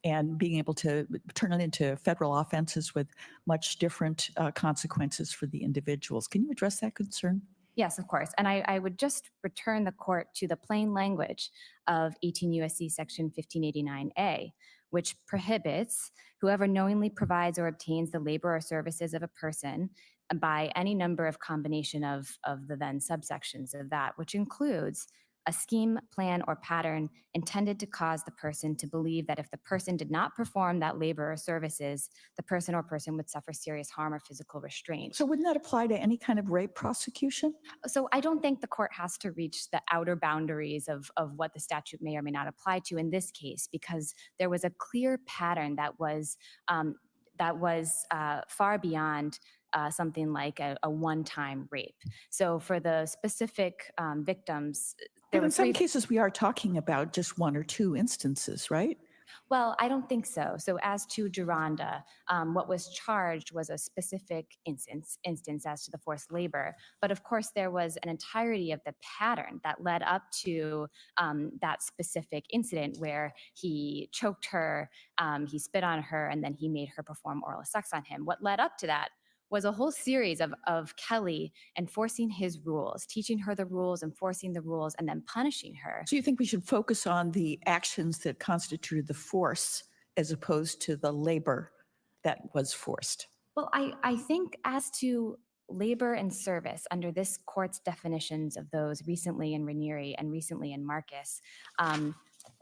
and being able to turn it into federal offenses with much different consequences for the individuals. Can you address that concern?
Yes, of course. And I would just return the court to the plain language of 18 U.S.C. section 1589A, which prohibits whoever knowingly provides or obtains the labor or services of a person by any number of combination of the then subsections of that, which includes a scheme, plan, or pattern intended to cause the person to believe that if the person did not perform that labor or services, the person or person would suffer serious harm or physical restraint.
So wouldn't that apply to any kind of rape prosecution?
So I don't think the court has to reach the outer boundaries of what the statute may or may not apply to in this case, because there was a clear pattern that was far beyond something like a one-time rape. So for the specific victims,
But in some cases, we are talking about just one or two instances, right?
Well, I don't think so. So as to Geronda, what was charged was a specific instance as to the forced labor. But of course, there was an entirety of the pattern that led up to that specific incident where he choked her, he spit on her, and then he made her perform oral sex on him. What led up to that was a whole series of Kelly enforcing his rules, teaching her the rules, enforcing the rules, and then punishing her.
So you think we should focus on the actions that constituted the force as opposed to the labor that was forced?
Well, I think as to labor and service under this court's definitions of those recently in Ranieri and recently in Marcus,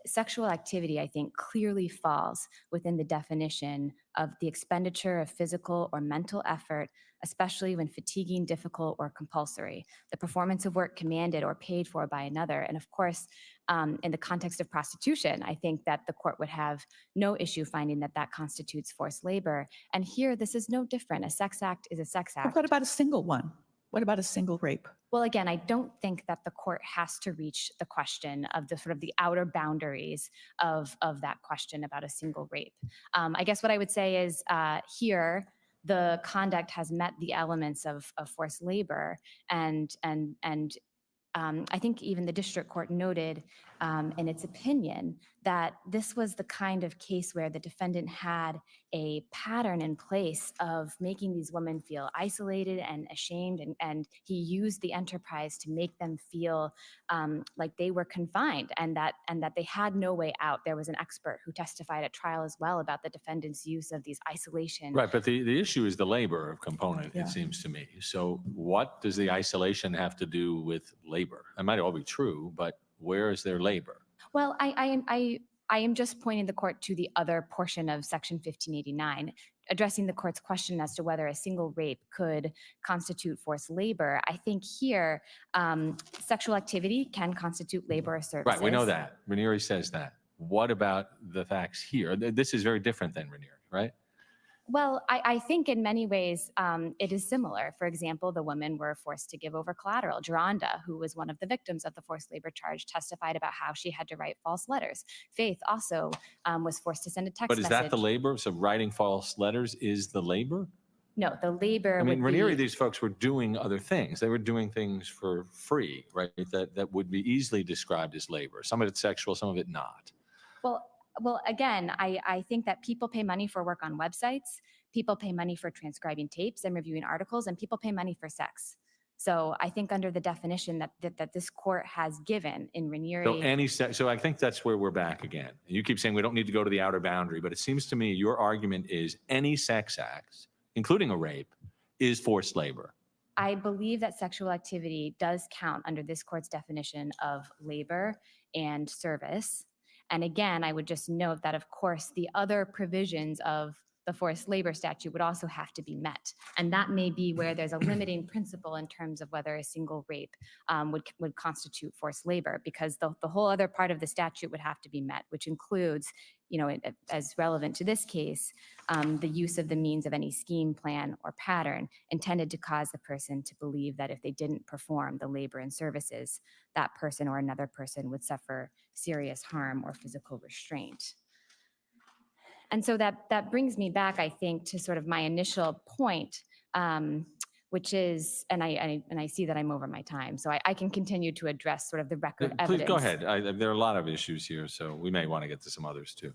sexual activity, I think, clearly falls within the definition of the expenditure of physical or mental effort, especially when fatiguing, difficult, or compulsory, the performance of work commanded or paid for by another. And of course, in the context of prostitution, I think that the court would have no issue finding that that constitutes forced labor. And here, this is no different. A sex act is a sex
But
act.
what about a single one? What about a single rape?
Well, again, I don't think that the court has to reach the question of the sort of the outer boundaries of that question about a single rape. I guess what I would say is here, the conduct has met the elements of forced labor, and I think even the district court noted in its opinion that this was the kind of case where the defendant had a pattern in place of making these women feel isolated and ashamed, and he used the enterprise to make them feel like they were confined and that they had no way out. There was an expert who testified at trial as well about the defendant's use of these isolation.
Right, but the issue is the labor component,
Yeah.
it seems to me. So what does the isolation have to do with labor? It might all be true, but where is their labor?
Well, I am just pointing the court to the other portion of Section 1589, addressing the court's question as to whether a single rape could constitute forced labor. I think here, sexual activity can constitute labor or services.
Right, we know that. Ranieri says that. What about the facts here? This is very different than Ranieri, right?
Well, I think in many ways it is similar. For example, the women were forced to give over collateral. Geronda, who was one of the victims of the forced labor charge, testified about how she had to write false letters. Faith also was forced to send a text
But is
message.
that the labor? So writing false letters is the labor?
No, the labor
I mean,
would
Ranieri,
be...
these folks were doing other things. They were doing things for free, right? That would be easily described as labor. Some of it sexual, some of it not.
Well, again, I think that people pay money for work on websites, people pay money for transcribing tapes and reviewing articles, and people pay money for sex. So I think under the definition that this court has given in Ranieri...
So I think that's where we're back again. You keep saying we don't need to go to the outer boundary, but it seems to me your argument is any sex act, including a rape, is forced labor.
I believe that sexual activity does count under this court's definition of labor and service. And again, I would just note that, of course, the other provisions of the forced labor statute would also have to be met. And that may be where there's a limiting principle in terms of whether a single rape would constitute forced labor, because the whole other part of the statute would have to be met, which includes, as relevant to this case, the use of the means of any scheme, plan, or pattern intended to cause the person to believe that if they didn't perform the labor and services, that person or another person would suffer serious harm or physical restraint. And so that brings me back, I think, to sort of my initial point, which is, and I see that I'm over my time, so I can continue to address sort of the record evidence.
Please go ahead. There are a lot of issues here, so we may want to get to some others too.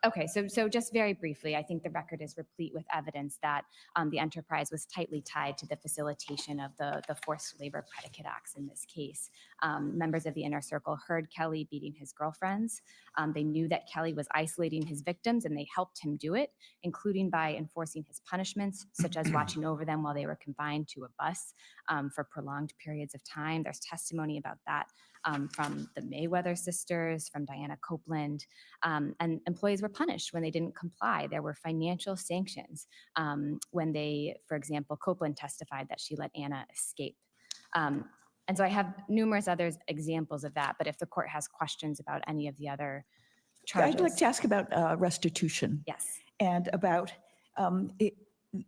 Okay, so just very briefly, I think the record is replete with evidence that the enterprise was tightly tied to the facilitation of the forced labor predicate acts in this case. Members of the inner circle heard Kelly beating his girlfriends. They knew that Kelly was isolating his victims, and they helped him do it, including by enforcing his punishments, such as watching over them while they were confined to a bus for prolonged periods of time. There's testimony about that from the Mayweather sisters, from Diana Copeland, and employees were punished when they didn't comply. There were financial sanctions when they, for example, Copeland testified that she let Anna escape. And so I have numerous other examples of that, but if the court has questions about any of the other charges.
I'd like to ask about restitution.
Yes.
And about,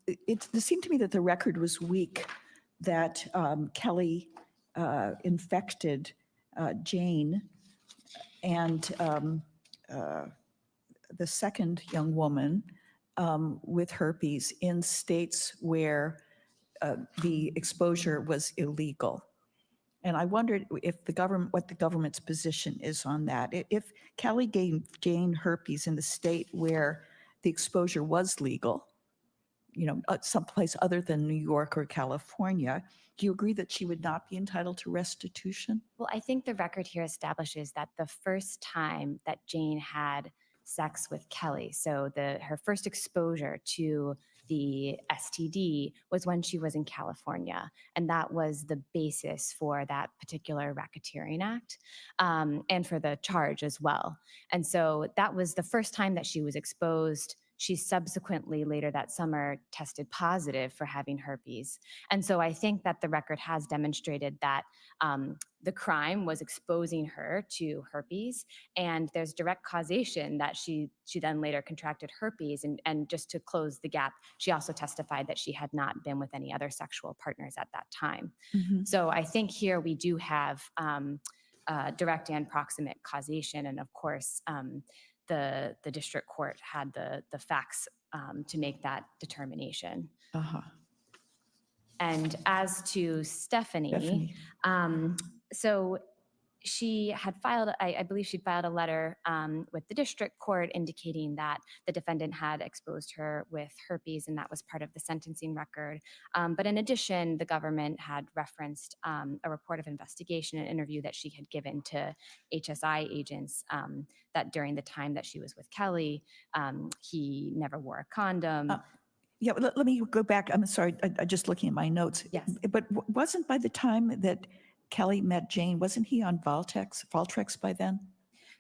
it seemed to me that the record was weak, that Kelly infected Jane, and the second young woman with herpes in states where the exposure was illegal. And I wondered if the government, what the government's position is on that. If Kelly gave Jane herpes in the state where the exposure was legal, someplace other than New York or California, do you agree that she would not be entitled to restitution?
Well, I think the record here establishes that the first time that Jane had sex with Kelly, so her first exposure to the STD was when she was in California. And that was the basis for that particular racketeering act, and for the charge as well. And so that was the first time that she was exposed. She subsequently, later that summer, tested positive for having herpes. And so I think that the record has demonstrated that the crime was exposing her to herpes, and there's direct causation that she then later contracted herpes. And just to close the gap, she also testified that she had not been with any other sexual partners at that time. So I think here we do have direct and proximate causation, and of course, the district court had the facts to make that determination. And as to Stephanie. So she had filed, I believe she'd filed a letter with the district court indicating that the defendant had exposed her with herpes, and that was part of the sentencing record. But in addition, the government had referenced a report of investigation, an interview that she had given to HSI agents, that during the time that she was with Kelly, he never wore a condom.
Yeah, let me go back. I'm sorry, I'm just looking at my notes.
Yes.
But wasn't by the time that Kelly met Jane, wasn't he on Valtrex by then?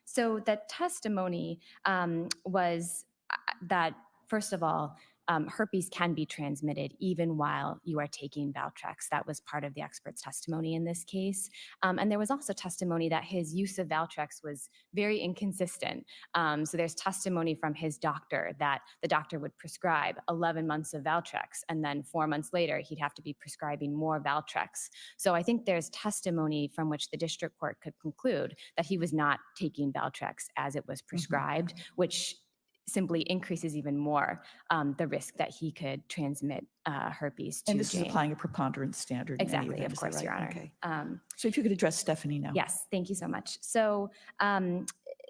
So the testimony was that, first of all, herpes can be transmitted even while you are taking Valtrex. That was part of the expert's testimony in this case. And there was also testimony that his use of Valtrex was very inconsistent. So there's testimony from his doctor that the doctor would prescribe 11 months of Valtrex, and then 4 months later, he'd have to be prescribing more Valtrex. So I think there's testimony from which the district court could conclude that he was not taking Valtrex as it was prescribed, which simply increases even more the risk that he could transmit herpes to
And this
Jane.
is applying a preponderance standard.
Exactly, of course, Your Honor.
Okay. So if you could address Stephanie now.
Yes, thank you so much. So,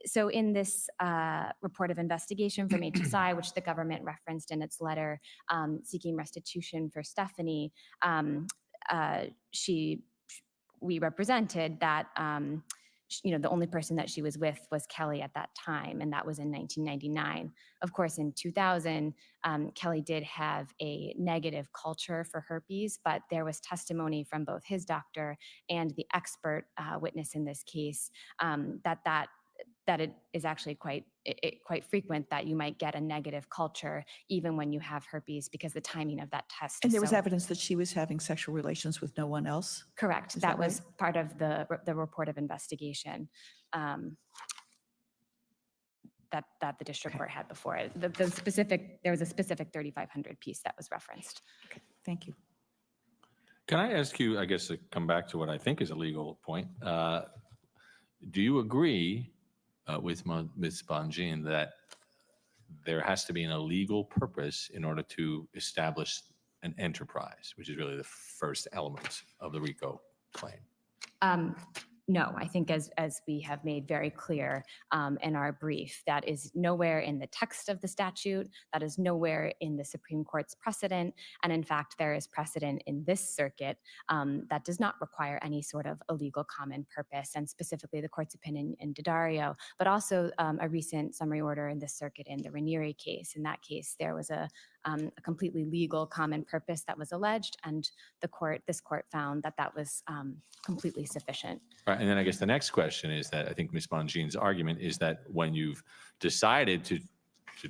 so in this report of investigation from HSI, which the government referenced in its letter seeking restitution for Stephanie, we represented that the only person that she was with was Kelly at that time, and that was in 1999. Of course, in 2000, Kelly did have a negative culture for herpes, but there was testimony from both his doctor and the expert witness in this case that it is actually quite frequent that you might get a negative culture even when you have herpes, because the timing of that test.
And there was evidence that she was having sexual relations with no one else?
Correct. That was part of the report of investigation that the district court had before it. There was a specific 3500 piece that was referenced.
Okay, thank you.
Can I ask you, I guess, to come back to what I think is a legal point? Do you agree with Ms. Bonjean that there has to be an illegal purpose in order to establish an enterprise, which is really the first element of the RICO claim?
No, I think as we have made very clear in our brief, that is nowhere in the text of the statute, that is nowhere in the Supreme Court's precedent, and in fact, there is precedent in this circuit that does not require any sort of illegal common purpose, and specifically the court's opinion in Daddario, but also a recent summary order in this circuit in the Ranieri case. In that case, there was a completely legal common purpose that was alleged, and this court found that was completely sufficient.
Right, and then I guess the next question is that I think Ms. Bonjean's argument is that when you've decided to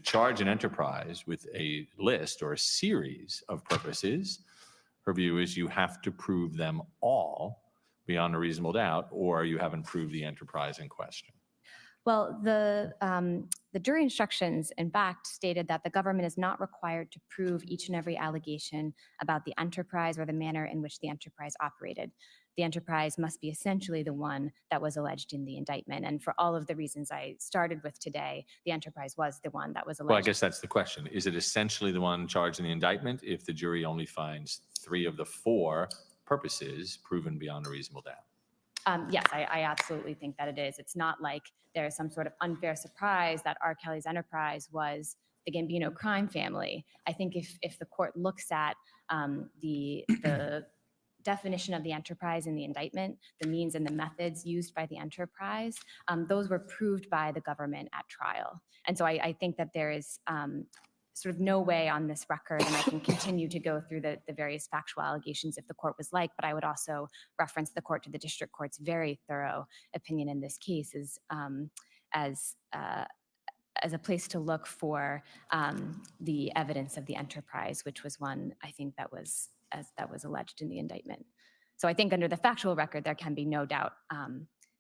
charge an enterprise with a list or a series of purposes, her view is you have to prove them all beyond a reasonable doubt, or you haven't proved the enterprise in question.
Well, the jury instructions, in fact, stated that the government is not required to prove each and every allegation about the enterprise or the manner in which the enterprise operated. The enterprise must be essentially the one that was alleged in the indictment. And for all of the reasons I started with today, the enterprise was the one that was alleged.
Well, I guess that's the question. Is it essentially the one charged in the indictment if the jury only finds 3 of the 4 purposes proven beyond a reasonable doubt?
Yes, I absolutely think that it is. It's not like there's some sort of unfair surprise that R.Kelly's enterprise was the Gambino crime family. I think if the court looks at the definition of the enterprise in the indictment, the means and the methods used by the enterprise, those were proved by the government at trial. And so I think that there is sort of no way on this record, and I can continue to go through the various factual allegations if the court was like, but I would also reference the court to the district court's very thorough opinion in this case as a place to look for the evidence of the enterprise, which was one I think that was alleged in the indictment. So I think under the factual record, there can be no doubt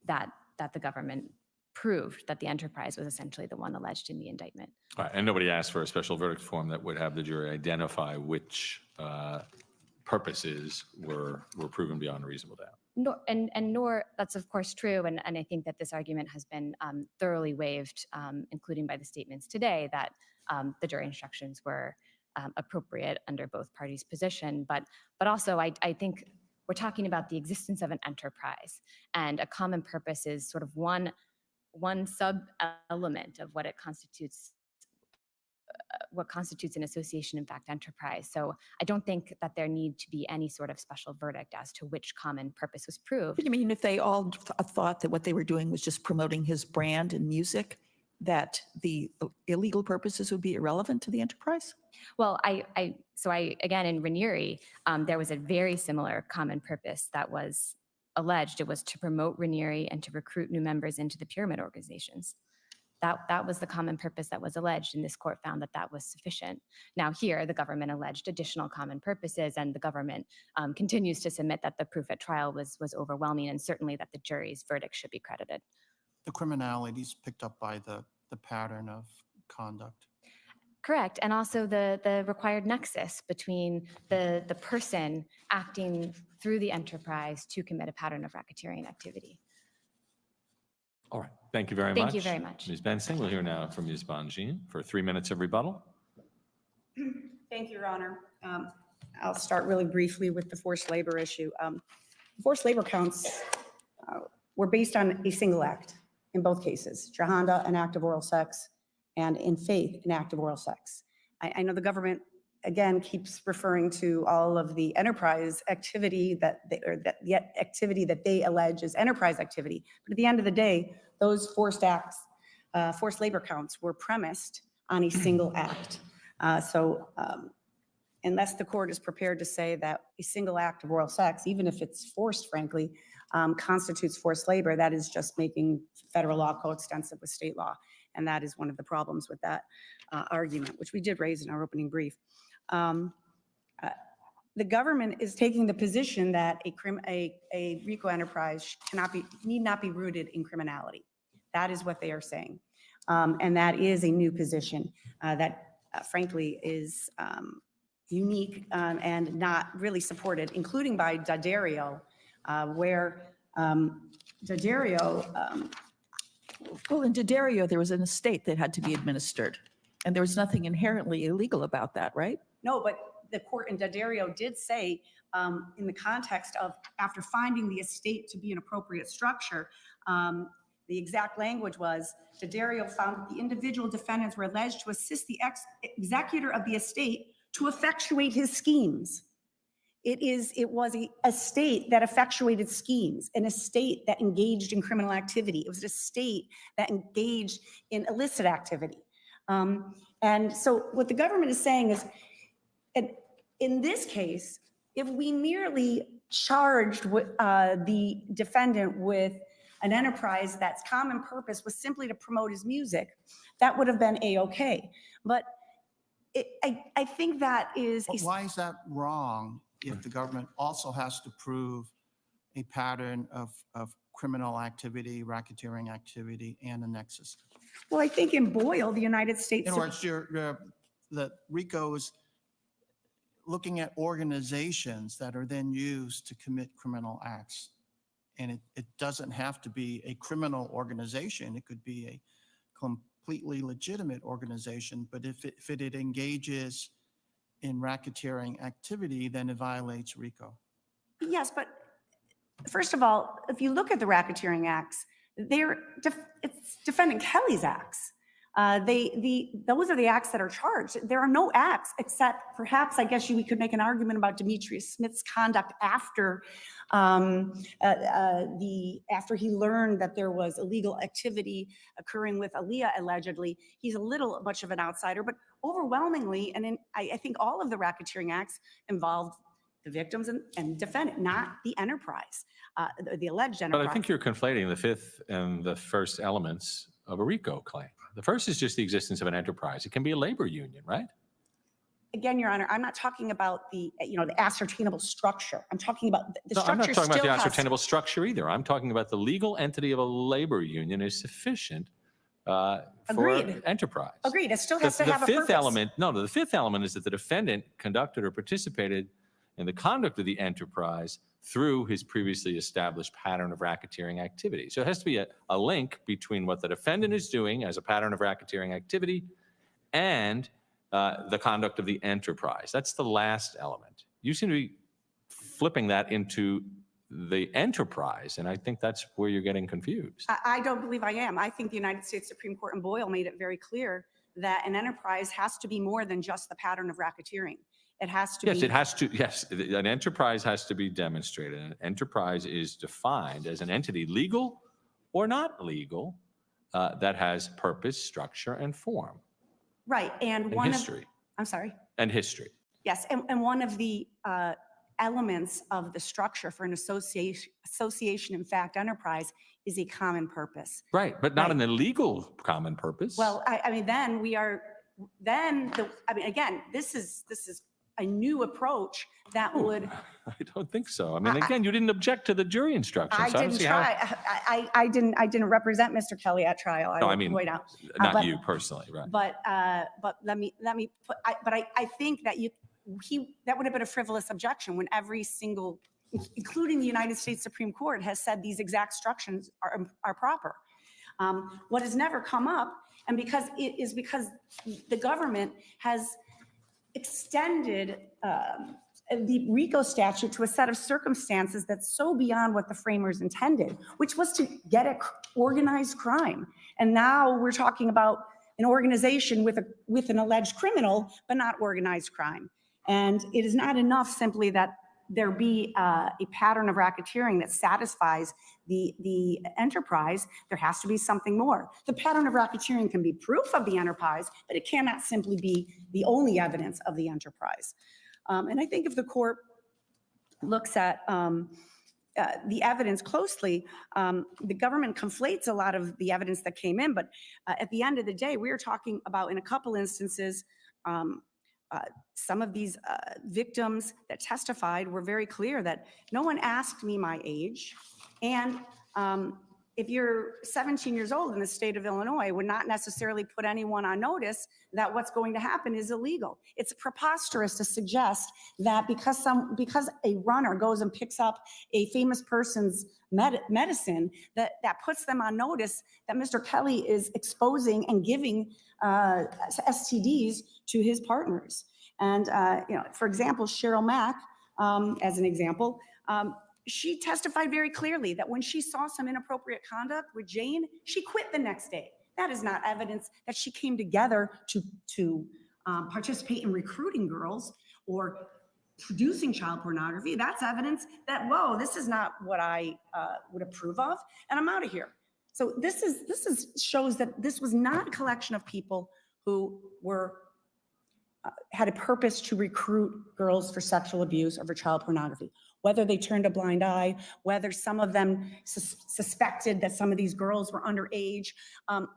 that the government proved that the enterprise was essentially the one alleged in the indictment.
All right, and nobody asked for a special verdict form that would have the jury identify which purposes were proven beyond a reasonable doubt.
Nor that's of course true, and I think that this argument has been thoroughly waived, including by the statements today that the jury instructions were appropriate under both parties' position. But also I think we're talking about the existence of an enterprise, and a common purpose is sort of one sub-element of what constitutes an association in fact enterprise. So I don't think that there need to be any sort of special verdict as to which common purpose was proved.
You mean if they all thought that what they were doing was just promoting his brand and music, that the illegal purposes would be irrelevant to the enterprise?
Well, again, in Ranieri, there was a very similar common purpose that was alleged. It was to promote Ranieri and to recruit new members into the pyramid organizations. That was the common purpose that was alleged, and this court found that that was sufficient. Now here, the government alleged additional common purposes, and the government continues to submit that the proof at trial was overwhelming, and certainly that the jury's verdict should be credited.
The criminality is picked up by the pattern of conduct.
Correct, and also the required nexus between the person acting through the enterprise to commit a pattern of racketeering activity.
All right, thank you very much.
Thank you very much.
Ms. Bensing, we'll hear now from Ms. Bonjean for 3 minutes of rebuttal.
Thank you, Your Honor. I'll start really briefly with the forced labor issue. Forced labor counts were based on a single act in both cases, Jahanda, an act of oral sex, and in Faith, an act of oral sex. I know the government, again, keeps referring to all of the enterprise activity the activity that they allege is enterprise activity. But at the end of the day, those forced labor counts were premised on a single act. Unless the court is prepared to say that a single act of oral sex, even if it's forced, frankly, constitutes forced labor, that is just making federal law coextensive with state law. And that is one of the problems with that argument, which we did raise in our opening brief. The government is taking the position that a RICO enterprise need not be rooted in criminality. That is what they are saying. And that is a new position that frankly is unique and not really supported, including by D'Addario, where D'Addario...
Well, in D'Addario, there was an estate that had to be administered, and there was nothing inherently illegal about that, right?
No, but the court in D'Addario did say, in the context of after finding the estate to be an appropriate structure, the exact language was, D'Addario found that the individual defendants were alleged to assist the executor of the estate to effectuate his schemes. It was a estate that effectuated schemes, an estate that engaged in criminal activity. It was an estate that engaged in illicit activity. And so what the government is saying is, in this case, if we merely charged the defendant with an enterprise that's common purpose was simply to promote his music, that would have been A-okay. But I think that is...
But why is that wrong if the government also has to prove a pattern of criminal activity, racketeering activity, and a nexus.
Well, I think in Boyle, the United States.
In other words, the RICO is looking at organizations that are then used to commit criminal acts. And it doesn't have to be a criminal organization. It could be a completely legitimate organization, but if it engages in racketeering activity, then it violates RICO.
Yes, but first of all, if you look at the racketeering acts, it's defendant Kelly's acts. Those are the acts that are charged. There are no acts except perhaps, I guess we could make an argument about Demetrius Smith's conduct after after he learned that there was illegal activity occurring with Aaliyah allegedly. He's a little much of an outsider, but overwhelmingly, and I think all of the racketeering acts involved the victims and defendant, not the enterprise, the alleged enterprise.
But I think you're conflating the fifth and the first elements of a RICO claim. The first is just the existence of an enterprise. It can be a labor union, right?
Again, Your Honor, I'm not talking about the ascertainable structure. I'm talking about the structure.
I'm not talking about the
still has-
ascertainable structure either. I'm talking about the legal entity of a labor union is sufficient for
Agreed.
enterprise.
Agreed. It still has to have a
The fifth
purpose.
element, the fifth element is that the defendant conducted or participated in the conduct of the enterprise through his previously established pattern of racketeering activity. So it has to be a link between what the defendant is doing as a pattern of racketeering activity and the conduct of the enterprise. That's the last element. You seem to be flipping that into the enterprise, and I think that's where you're getting confused.
I don't believe I am. I think the United States Supreme Court in Boyle made it very clear that an enterprise has to be more than just the pattern of racketeering. It has to be.
Yes, it has to. Yes, an enterprise has to be demonstrated. An enterprise is defined as an entity, legal or not legal, that has purpose, structure, and form.
Right, and
And
one
history.
I'm sorry.
And history.
Yes, and one of the elements of the structure for an association, in fact, enterprise is a common purpose.
Right, but not
Right.
an illegal common purpose.
Well, I mean, then we are, again, this is a new approach that would.
I don't think so. I mean, again, you didn't object to the jury instructions.
I
so don't
didn't
see how-
try. I didn't represent Mr. Kelly at trial.
No, I
would
mean,
point out.
not
but-
you personally, right?
But let me put. I think that that would have been a frivolous objection when every single, including the United States Supreme Court, has said these exact instructions are proper. What has never come up, and because the government has extended the RICO statute to a set of circumstances that's so beyond what the framers intended, which was to get at organized crime. And now we're talking about an organization with an alleged criminal, but not organized crime. And it is not enough simply that there be a pattern of racketeering that satisfies the enterprise. There has to be something more. The pattern of racketeering can be proof of the enterprise, but it cannot simply be the only evidence of the enterprise. And I think if the court looks at the evidence closely, the government conflates a lot of the evidence that came in, but at the end of the day, we are talking about, in a couple instances, some of these victims that testified were very clear that no one asked me my age. And if you're 17 years old in the state of Illinois, would not necessarily put anyone on notice that what's going to happen is illegal. It's preposterous to suggest that because a runner goes and picks up a famous person's medicine, that puts them on notice that Mr. Kelly is exposing and giving STDs to his partners. And for example, Cheryl Mack, as an example, she testified very clearly that when she saw some inappropriate conduct with Jane, she quit the next day. That is not evidence that she came together to participate in recruiting girls or producing child pornography. That's evidence that, whoa, this is not what I would approve of, and I'm out of here. So this shows that this was not a collection of people who had a purpose to recruit girls for sexual abuse or for child pornography. Whether they turned a blind eye, whether some of them suspected that some of these girls were underage,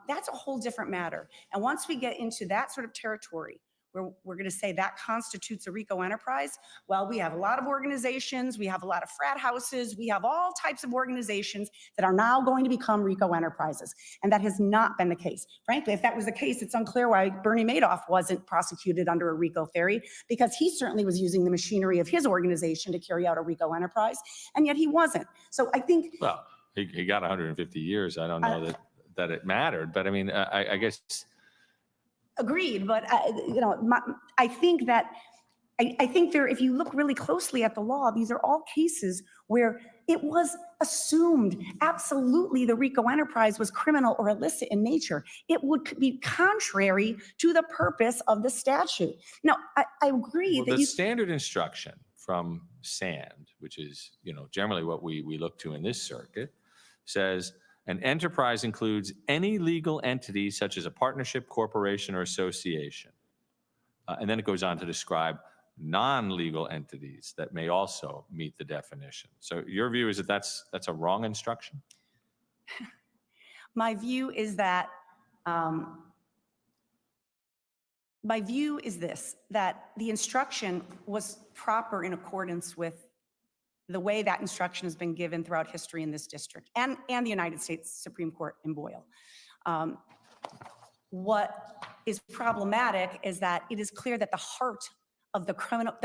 that's a whole different matter. And once we get into that sort of territory, we're going to say that constitutes a RICO enterprise. Well, we have a lot of organizations, we have a lot of frat houses, we have all types of organizations that are now going to become RICO enterprises. And that has not been the case. Frankly, if that was the case, it's unclear why Bernie Madoff wasn't prosecuted under a RICO theory, because he certainly was using the machinery of his organization to carry out a RICO enterprise, and yet he wasn't. So I think...
Well, he got 150 years. I don't know that it mattered, but I mean, I guess...
Agreed, but I think that I think there, if you look really closely at the law, these are all cases where it was assumed absolutely the RICO enterprise was criminal or illicit in nature. It would be contrary to the purpose of the statute. Now, I agree that
the standard instruction from SAND, which is generally what we look to in this circuit, says an enterprise includes any legal entity such as a partnership, corporation, or association. And then it goes on to describe non-legal entities that may also meet the definition. So your view is that that's a wrong instruction?
My view is that that the instruction was proper in accordance with the way that instruction has been given throughout history in this district and the United States Supreme Court in Boyle. What is problematic is that it is clear that the heart of the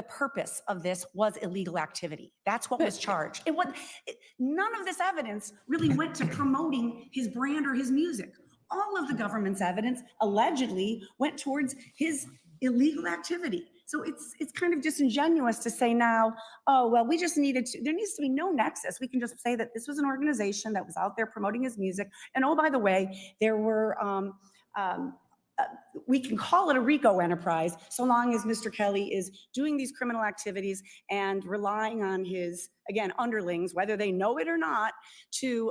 purpose of this was illegal activity. That's what was charged. None of this evidence really went to promoting his brand or his music. All of the government's evidence allegedly went towards his illegal activity. So it's kind of disingenuous to say now, oh, well, there needs to be no nexus. We can just say that this was an organization that was out there promoting his music. And oh, by the way, there were, we can call it a RICO enterprise so long as Mr. Kelly is doing these criminal activities and relying on his, again, underlings, whether they know it or not, to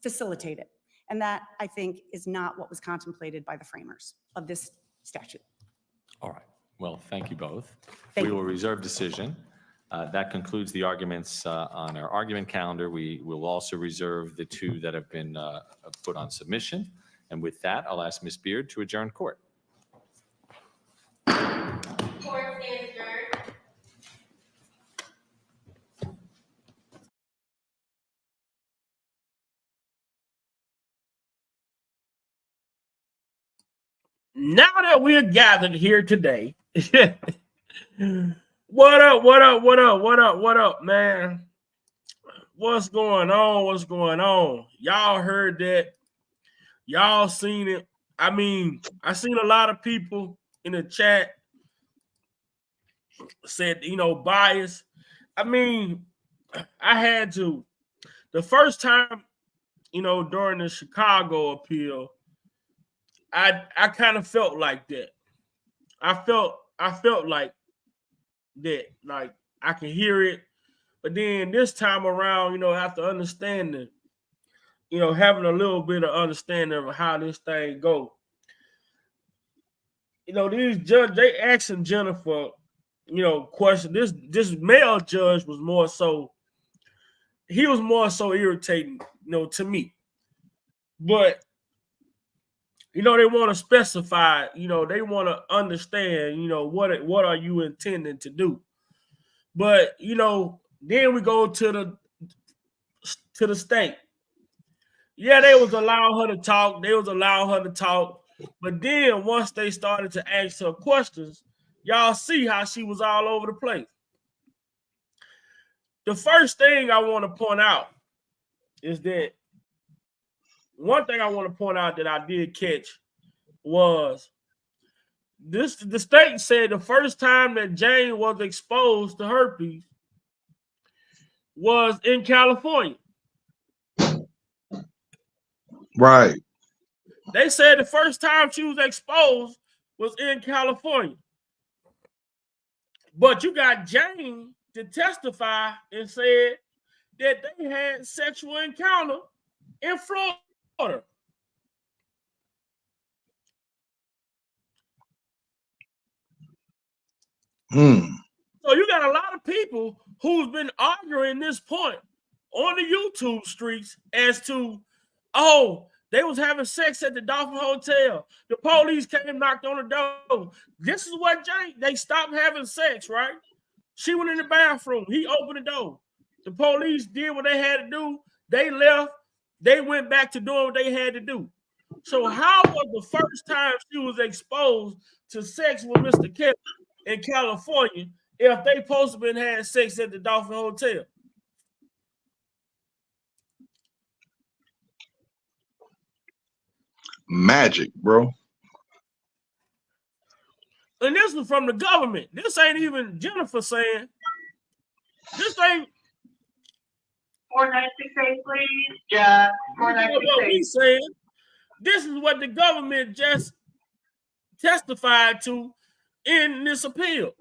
facilitate it. And that, I think, is not what was contemplated by the framers of this statute.
All right. Well, thank you both.
Thank
we
you.
will reserve decision. That concludes the arguments on our argument calendar. We will also reserve the two that have been put on submission. And with that, I'll ask Ms. Beard to adjourn court.
Court stands adjourned.
Now that we're gathered here today, what up, man? What's going on? Y'all heard that? Y'all seen it? I mean, I seen a lot of people in the chat said, bias. I mean, I had to. The first time, during the Chicago appeal, I kind of felt like that. I felt like that. Like I can hear it. But then this time around, after understanding, having a little bit of understanding of how this thing go. These judges, they asking Jennifer, question. This male judge was more so, he was more so irritating, to me. But they want to specify, they want to understand, what are you intending to do? But, then we go to the state. Yeah, they was allowing her to talk. But then once they started to ask her questions, y'all see how she was all over the place. The first thing I want to point out is that one thing I want to point out that I did catch was the state said the first time that Jane was exposed to herpes was in California.
Right.
They said the first time she was exposed was in California. But you got Jane to testify and said that they had sexual encounter in Florida. So you got a lot of people who's been arguing this point on the YouTube streets as to, oh, They was having sex at the Dolphin Hotel. The police came and knocked on the door. This is what they stopped having sex, right? She went in the bathroom. He opened the door. The police did what they had to do. They left. They went back to doing what they had to do. So how was the first time she was exposed to sex with Mr. Kelly in California if they supposed to have been having sex at the Dolphin Hotel?
Magic, bro.
And this was from the government. This ain't even Jennifer saying. This ain't
4968, please. Jeff,
what
4968.
we saying. This is what the government just testified to in this appeal.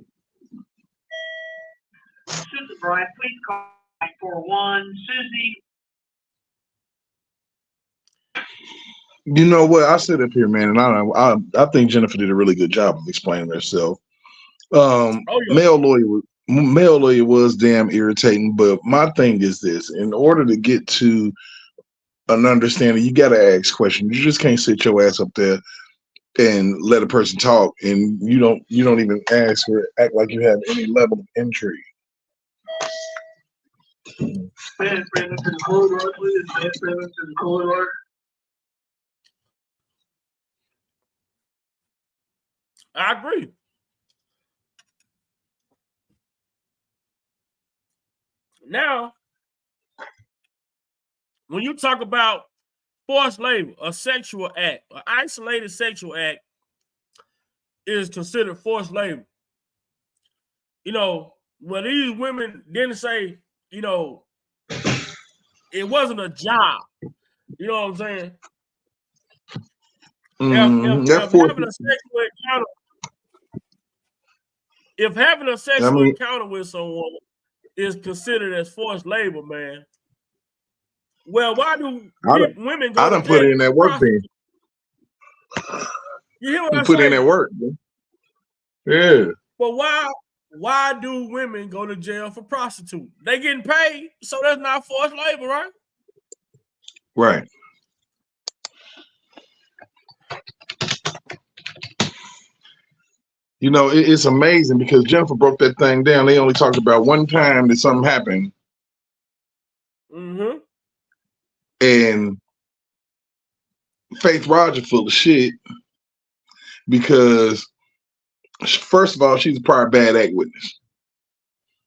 Susie Bryant, please call 941. Susie.
You know what? I sit up here, man, and I think Jennifer did a really good job of explaining herself.
Yeah.
Male lawyer was damn irritating, but my thing is this: in order to get to an understanding, you got to ask questions. You just can't sit your ass up there and let a person talk, and you don't even ask or act like you have any level of intrigue.
Man, to the corridor, please. Man, to the corridor.
I agree. Now, when you talk about forced labor, a sexual act, an isolated sexual act is considered forced labor. You know, when these women didn't say, you know, it wasn't a job. You know what I'm saying? If having a sexual encounter with someone is considered as forced labor, man. Well, why do women go?
I done put in that work, then.
You hear what I
put
say?
in that work, man. Yeah.
But why do women go to jail for prostitute? They getting paid, so that's not forced labor, right?
Right. You know, it's amazing because Jennifer broke that thing down. They only talked about one time that something happened.
Mm-hmm.
And Faith Roger full of shit because, first of all, she's a prior bad act witness.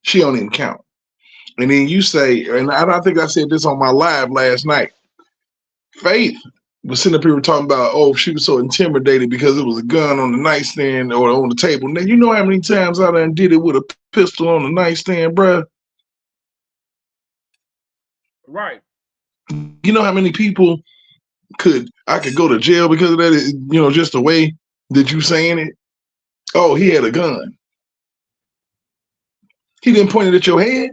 She don't even count. And then you say, and I think I said this on my live last night, Faith was sitting up here talking about, oh, she was so intimidated because it was a gun on the nightstand or on the table. Now, you know how many times I done did it with a pistol on the nightstand, bruh?
Right.
You know how many people I could go to jail because of that, you know, just the way that you saying it? Oh, he had a gun. He didn't point it at your head.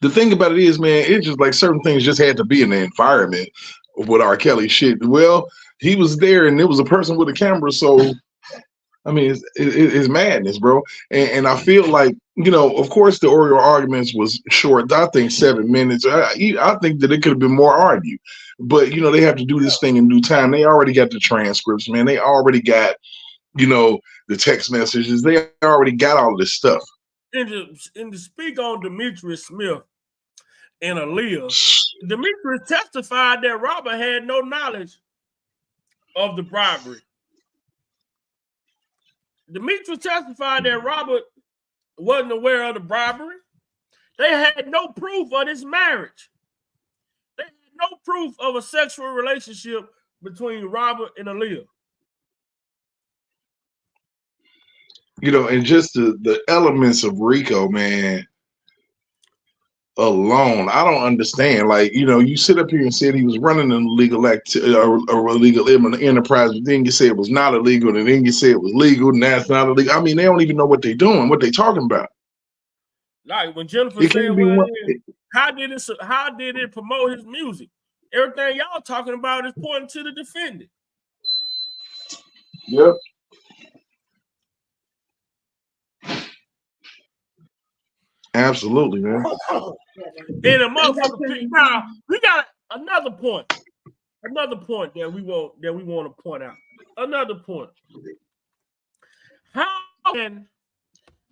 The thing about it is, man, it's just like certain things just had to be in the environment with R.Kelly shit. Well, he was there and there was a person with a camera. So, I mean, it's madness, bro. And I feel like, you know, of course, the oral arguments was short. I think 7 minutes. I think that it could have been more argued. But, you know, they have to do this thing in due time. They already got the transcripts, man. They already got, you know, the text messages. They already got all this stuff.
And to speak on Demetrius Smith and Aaliyah, Demetrius testified that Robert had no knowledge of the bribery. Demetrius testified that Robert wasn't aware of the bribery. They had no proof of this marriage. They had no proof of a sexual relationship between Robert and Aaliyah.
You know, and just the elements of RICO, man, alone, I don't understand. Like, you know, you sit up here and said he was running an illegal illegal enterprise, but then you say it was not illegal, and then you say it was legal, and that's not illegal. I mean, they don't even know what they're doing, what they're talking about.
Like when Jennifer said, well, how did it promote his music? Everything y'all talking about is pointing to the defendant.
Yep. Absolutely, man.
And a motherfucker, now we got Another point that we want to point out. Another point. How can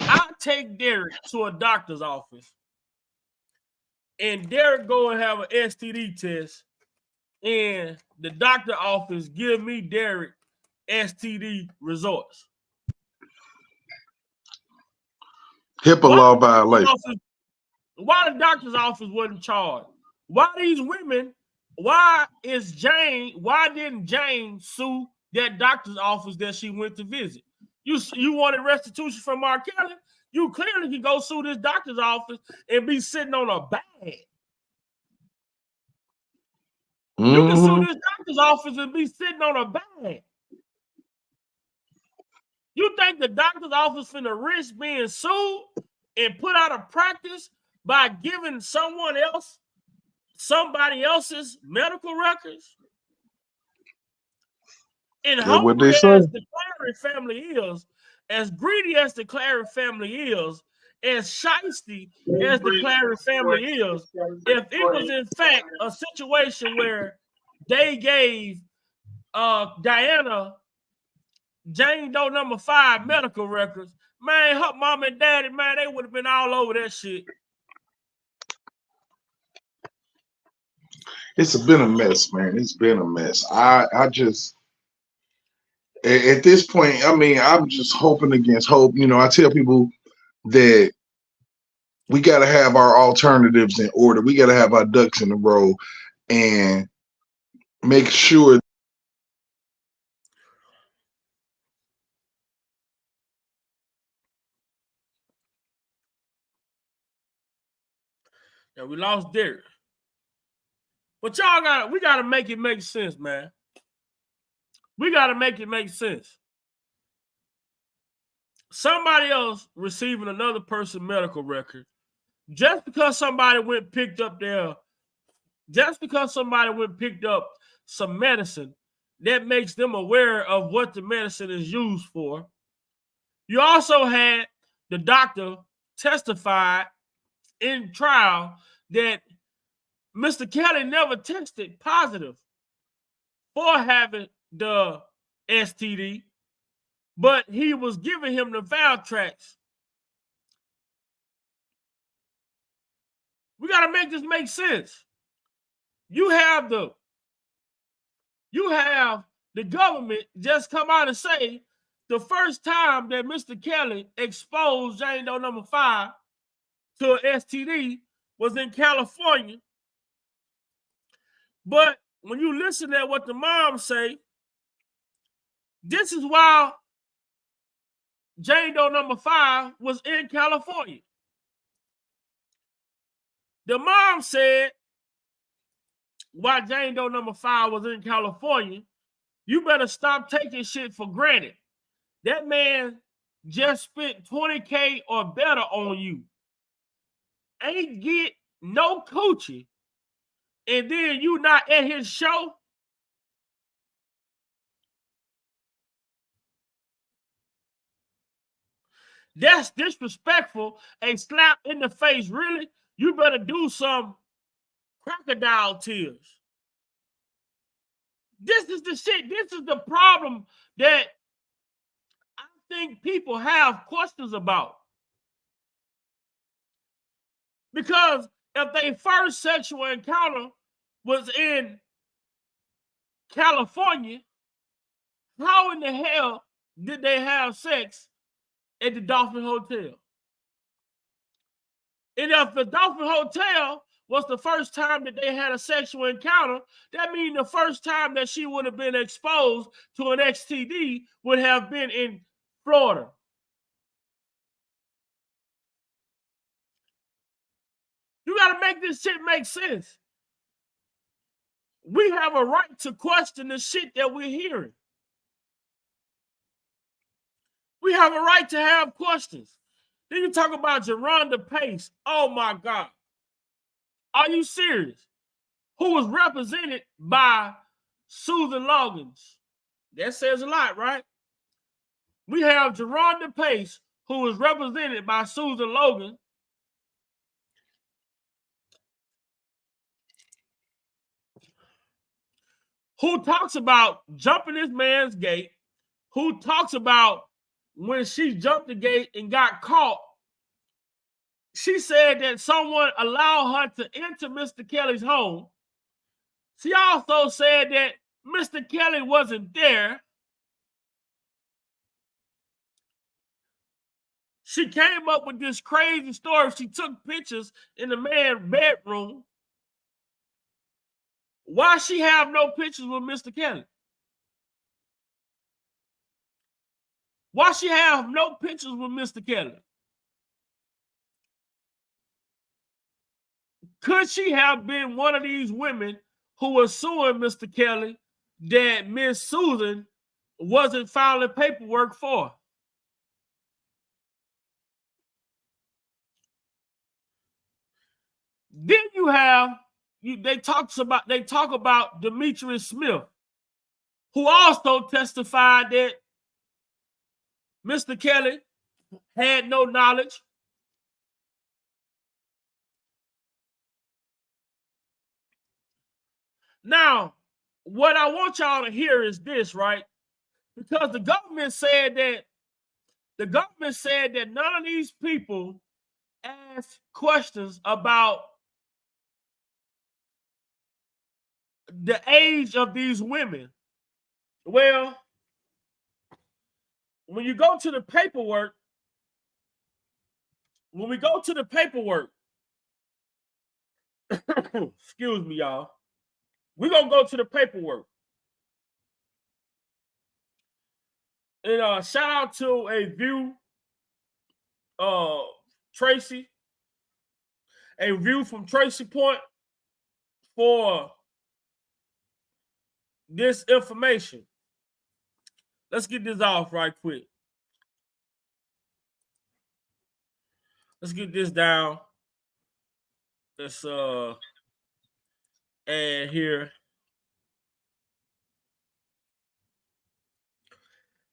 I take Derek to a doctor's office and Derek go and have an STD test and the doctor office give me Derek STD results?
HIPAA law violation.
Why the doctor's office wasn't charged? Why these women? Why didn't Jane sue that doctor's office that she went to visit? You wanted restitution from R.Kelly? You clearly can go sue this doctor's office and be sitting on a bag. You can sue this doctor's office and be sitting on a bag. You think the doctor's office finna risk being sued and put out of practice by giving somebody else's medical records? And hungry as the Clary family is, as greedy as the Clary family is, as shiesty as the Clary family is, if it was in fact a situation where they gave Diana Jane Doe number 5 medical records, man, her mom and daddy, man, they would have been all over that shit.
It's been a mess, man. It's been a mess. I just, at this point, I mean, I'm just hoping against hope. You know, I tell people that we got to have our alternatives in order. We got to have our ducks in a row and make sure.
Yeah, we lost Derek. But we gotta make it make sense, man. We gotta make it make sense. Somebody else receiving another person's medical record, just because somebody went picked up some medicine, that makes them aware of what the medicine is used for. You also had the doctor testify in trial that Mr. Kelly never tested positive for having the STD, but he was giving him the Valtrex. We got to make this make sense. You have the government just come out and say the first time that Mr. Kelly exposed Jane Doe number 5 to an STD was in California. But when you listen to what the moms say, this is why Jane Doe number 5 was in California. The mom said why Jane Doe number 5 was in California, you better stop taking shit for granted. That man just spent $20K or better on you. Ain't get no coochie. And then you not at his show. That's disrespectful. A slap in the face, really? You better do some crocodile tears. This is the shit. This is the problem that I think people have questions about. Because if their first sexual encounter was in California, how in the hell did they have sex at the Dolphin Hotel? And if the Dolphin Hotel was the first time that they had a sexual encounter, that means the first time that she would have been exposed to an STD would have been in Florida. You got to make this shit make sense. We have a right to question the shit that we're hearing. We have a right to have questions. Then you talk about Geronda Pace. Oh my God. Are you serious? Who was represented by Susan Loggins? That says a lot, right? We have Geronda Pace, who was represented by Susan Logan. who talks about jumping this man's gate, who talks about when she jumped the gate and got caught. She said that someone allowed her to enter Mr. Kelly's home. She also said that Mr. Kelly wasn't there. She came up with this crazy story. She took pictures in the man's bedroom. Why she have no pictures with Mr. Kelly? Why she have no pictures with Mr. Kelly? Could she have been one of these women who was suing Mr. Kelly that Miss Susan wasn't filing paperwork for? Then you have they talk about Demetrius Smith, who also testified that Mr. Kelly had no knowledge. Now, what I want y'all to hear is this, right? Because the government said that none of these people asked questions about the age of these women. Well, when you go to the paperwork, excuse me, y'all. We're going to go to the paperwork. And shout out to a view, Tracy. A view from Tracy Point for this information. Let's get this off right quick. Let's get this down. Let's add here.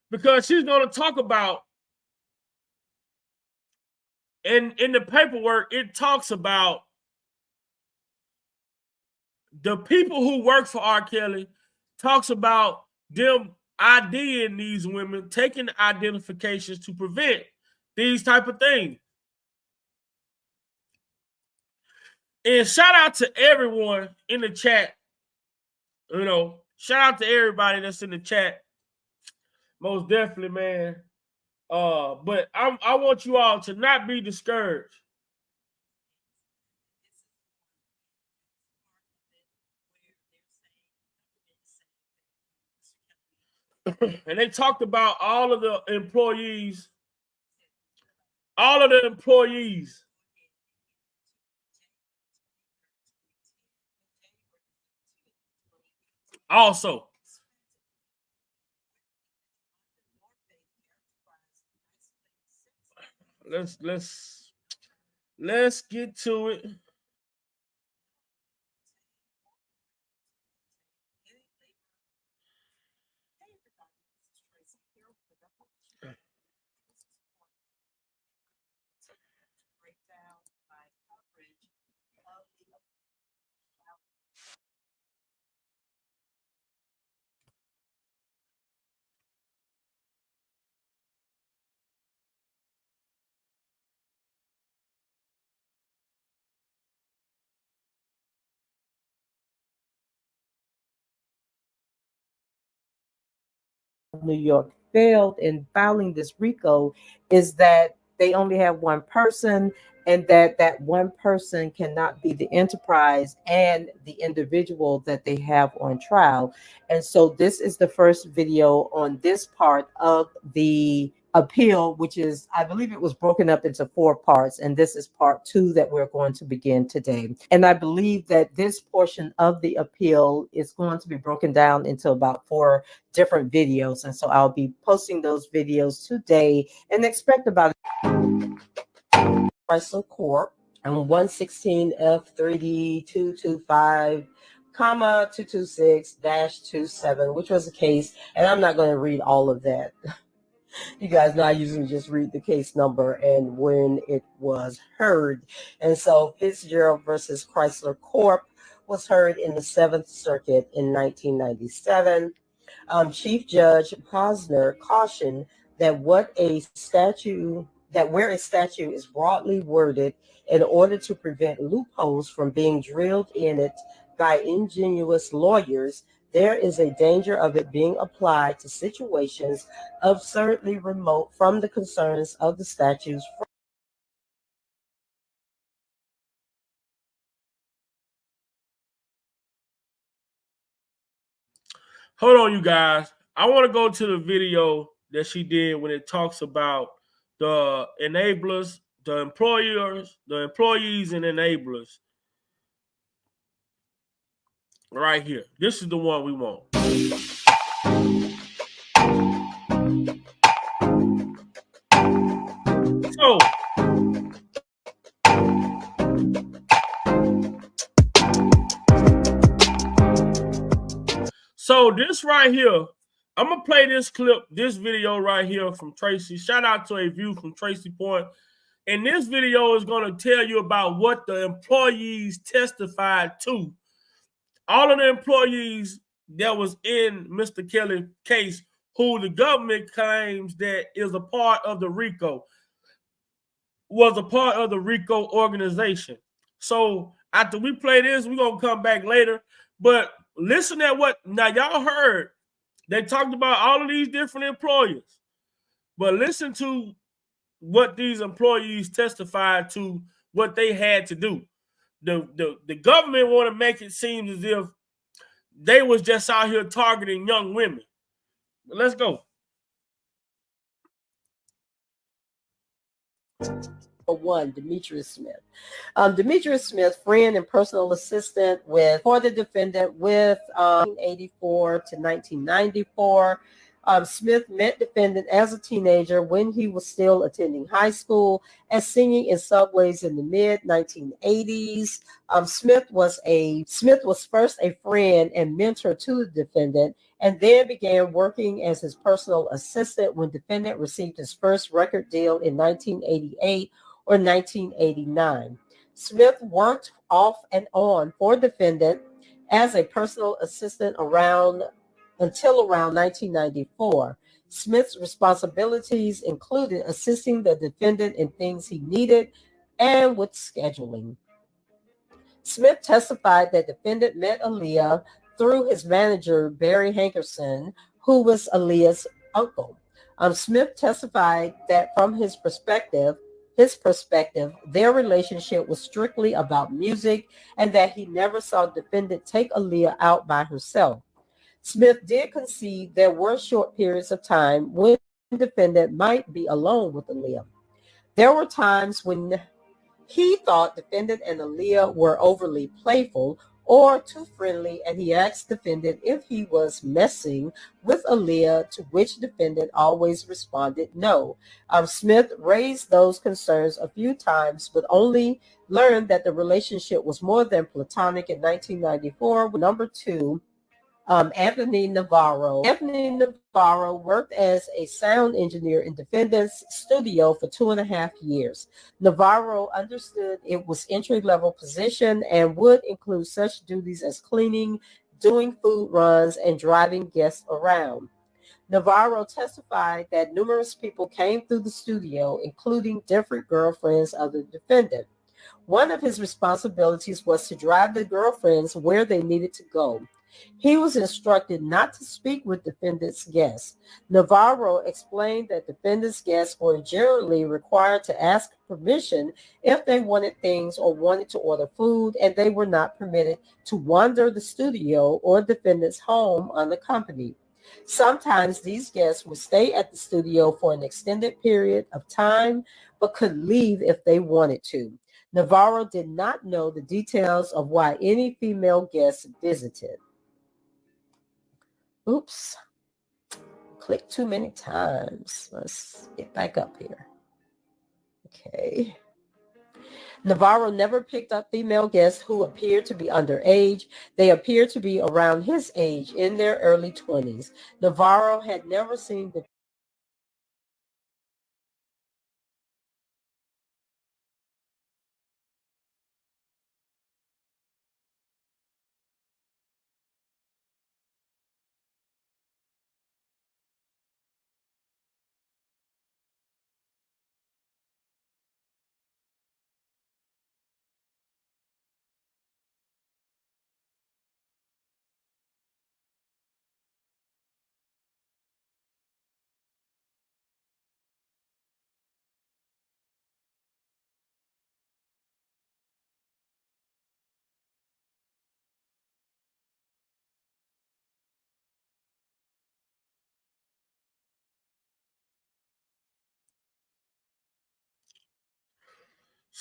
Because she's going to talk about, and in the paperwork, it talks about the people who work for R. Kelly, talks about them IDing these women, taking identifications to prevent these type of things. And shout out to everyone in the chat. You know, shout out to everybody that's in the chat. Most definitely, man. But I want you all to not be discouraged. And they talked about all of the employees. Also, let's get to it.
New York failed in filing this RICO is that they only have one person, and that one person cannot be the enterprise and the individual that they have on trial. And so this is the first video on this part of the appeal, which is, I believe it was broken up into 4 parts, and this is part 2 that we're going to begin today. And I believe that this portion of the appeal is going to be broken down into about 4 different videos. And so I'll be posting those videos today, and expect about Chrysler Corp. and 116F3D225, 226-27, which was the case. And I'm not going to read all of that. You guys know I usually just read the case number and when it was heard. And so Fitzgerald versus Chrysler Corp. was heard in the Seventh Circuit in 1997. Chief Judge Posner cautioned that where a statute is broadly worded in order to prevent loopholes from being drilled in it by ingenious lawyers, there is a danger of it being applied to situations absurdly remote from the concerns of the statute's.
Hold on, you guys. I want to go to the video that she did when it talks about the enablers, the employers, the employees and enablers. Right here. This is the one we want. So this right here, I'm gonna play this clip, this video right here from Tracy. Shout out to a view from Tracy Point. And this video is gonna tell you about what the employees testified to. All of the employees that was in Mr. Kelly's case, who the government claims that is a part of the RICO, was a part of the RICO organization. So after we play this, we're gonna come back later. But listen at what now y'all heard. They talked about all of these different employers, but listen to what these employees testified to, what they had to do. The government want to make it seem as if they was just out here targeting young women. But let's go.
One, Demetrius Smith. Demetrius Smith, friend and personal assistant for the defendant with 1984 to 1994. Smith met defendant as a teenager when he was still attending high school and singing in subways in the mid-1980s. Smith was first a friend and mentor to the defendant, and then began working as his personal assistant when defendant received his first record deal in 1988 or 1989. Smith worked off and on for defendant as a personal assistant until around 1994. Smith's responsibilities included assisting the defendant in things he needed and with scheduling. Smith testified that defendant met Aaliyah through his manager, Barry Hankerson, who was Aaliyah's uncle. Smith testified that from his perspective, their relationship was strictly about music and that he never saw defendant take Aaliyah out by herself. Smith did concede there were short periods of time when defendant might be alone with Aaliyah. There were times when he thought defendant and Aaliyah were overly playful or too friendly, and he asked defendant if he was messing with Aaliyah, to which defendant always responded no. Smith raised those concerns a few times, but only learned that the relationship was more than platonic in 1994. Number two, Anthony Navarro. Anthony Navarro worked as a sound engineer in defendant's studio for 2.5 years. Navarro understood it was entry-level position and would include such duties as cleaning, doing food runs, and driving guests around. Navarro testified that numerous people came through the studio, including different girlfriends of the defendant. One of his responsibilities was to drive the girlfriends where they needed to go. He was instructed not to speak with defendant's guests. Navarro explained that defendant's guests were generally required to ask permission if they wanted things or wanted to order food, and they were not permitted to wander the studio or defendant's home unaccompanied. Sometimes these guests would stay at the studio for an extended period of time, but could leave if they wanted to. Navarro did not know the details of why any female guests visited. Oops, click too many times. Let's get back up here. Okay. Navarro never picked up female guests who appeared to be underage. They appeared to be around his age, in their early 20s. Navarro had never seen the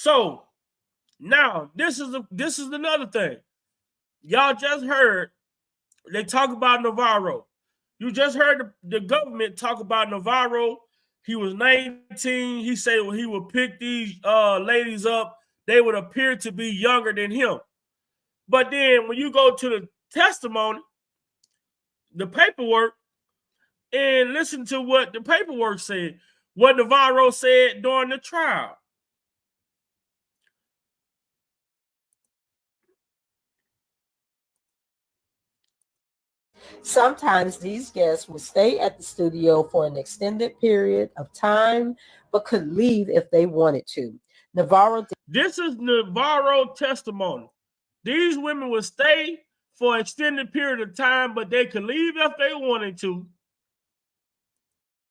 So now this is another thing. Y'all just heard they talk about Navarro. You just heard the government talk about Navarro. He was 19. He said he would pick these ladies up. They would appear to be younger than him. But then when you go to the testimony, the paperwork, and listen to what the paperwork said, what Navarro said during the trial.
Sometimes these guests would stay at the studio for an extended period of time, but could leave if they wanted to. Navarro.
This is Navarro testimony. These women would stay for an extended period of time, but they could leave if they wanted to.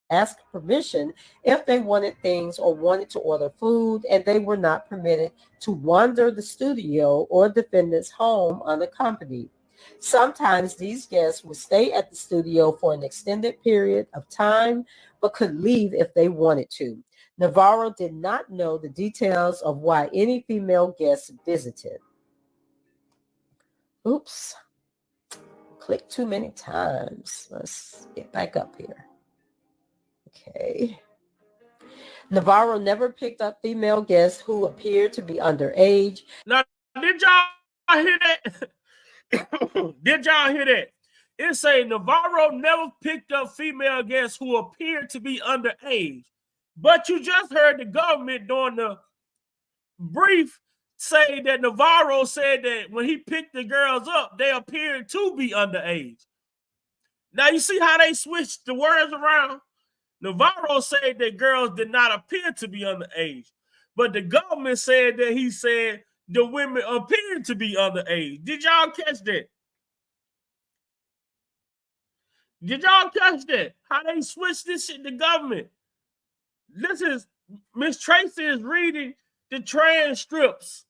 Ask permission if they wanted things or wanted to order food, and they were not permitted to wander the studio or defendant's home unaccompanied. Sometimes these guests would stay at the studio for an extended period of time, but could leave if they wanted to. Navarro did not know the details of why any female guests visited. Oops. Click too many times. Let's get back up here. Okay. Navarro never picked up female guests who appeared to be underage.
Now, did y'all hear that? Did y'all hear that? It say Navarro never picked up female guests who appeared to be underage. But you just heard the government during the brief say that Navarro said that when he picked the girls up, they appeared to be underage. Now you see how they switched the words around? Navarro said that girls did not appear to be underage, but the government said that he said the women appeared to be underage. Did y'all catch that? Did y'all catch that? How they switched this shit, the government? This is, Miss Tracy is reading the transcripts.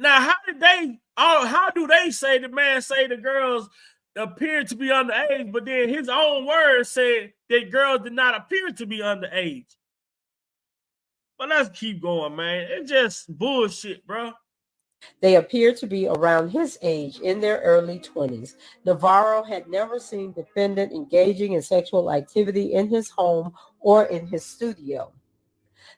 Now, how do they say the man say the girls appear to be underage, but then his own words said that girls did not appear to be underage? But let's keep going, man. It's just bullshit, bro.
They appeared to be around his age, in their early 20s. Navarro had never seen defendant engaging in sexual activity in his home or in his studio.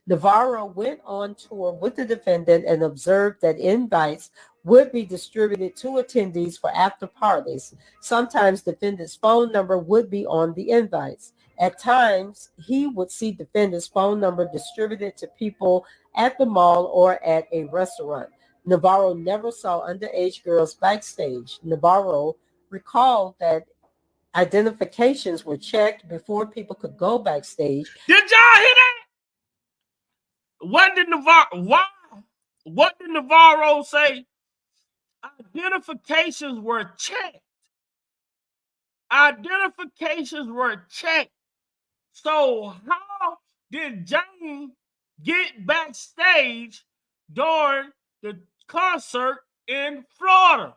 Navarro went on tour with the defendant and observed that invites would be distributed to attendees for after parties. Sometimes defendant's phone number would be on the invites. At times, he would see defendant's phone number distributed to people at the mall or at a restaurant. Navarro never saw underage girls backstage. Navarro recalled that identifications were checked before people could go backstage.
Did y'all hear that? What did Navarro say? Identifications were checked. Identifications were checked. So how did Jane get backstage during the concert in Florida?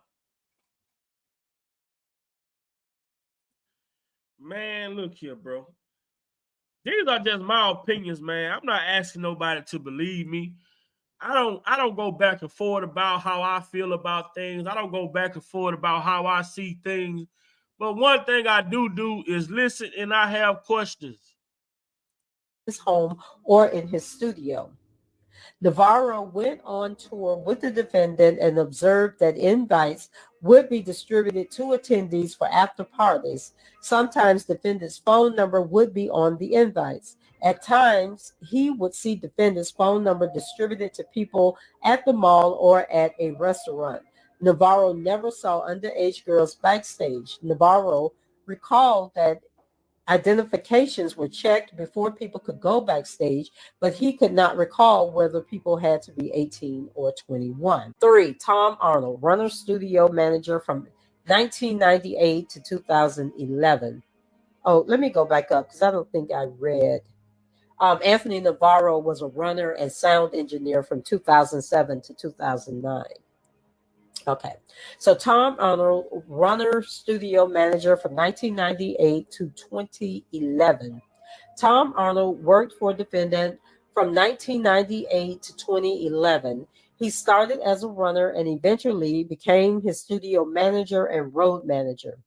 Man, look here, bro. These are just my opinions, man. I'm not asking nobody to believe me. I don't go back and forth about how I feel about things. I don't go back and forth about how I see things. But one thing I do is listen, and I have questions.
His home or in his studio. Navarro went on tour with the defendant and observed that invites would be distributed to attendees for after parties. Sometimes defendant's phone number would be on the invites. At times, he would see defendant's phone number distributed to people at the mall or at a restaurant. Navarro never saw underage girls backstage. Navarro recalled that identifications were checked before people could go backstage, but he could not recall whether people had to be 18 or 21. 3. Tom Arnold, runner studio manager from 1998 to 2011. Oh, let me go back up because I don't think I read. Anthony Navarro was a runner and sound engineer from 2007 to 2009. Okay, so Tom Arnold, runner studio manager from 1998 to 2011. Tom Arnold worked for defendant from 1998 to 2011. He started as a runner and eventually became his studio manager and road manager.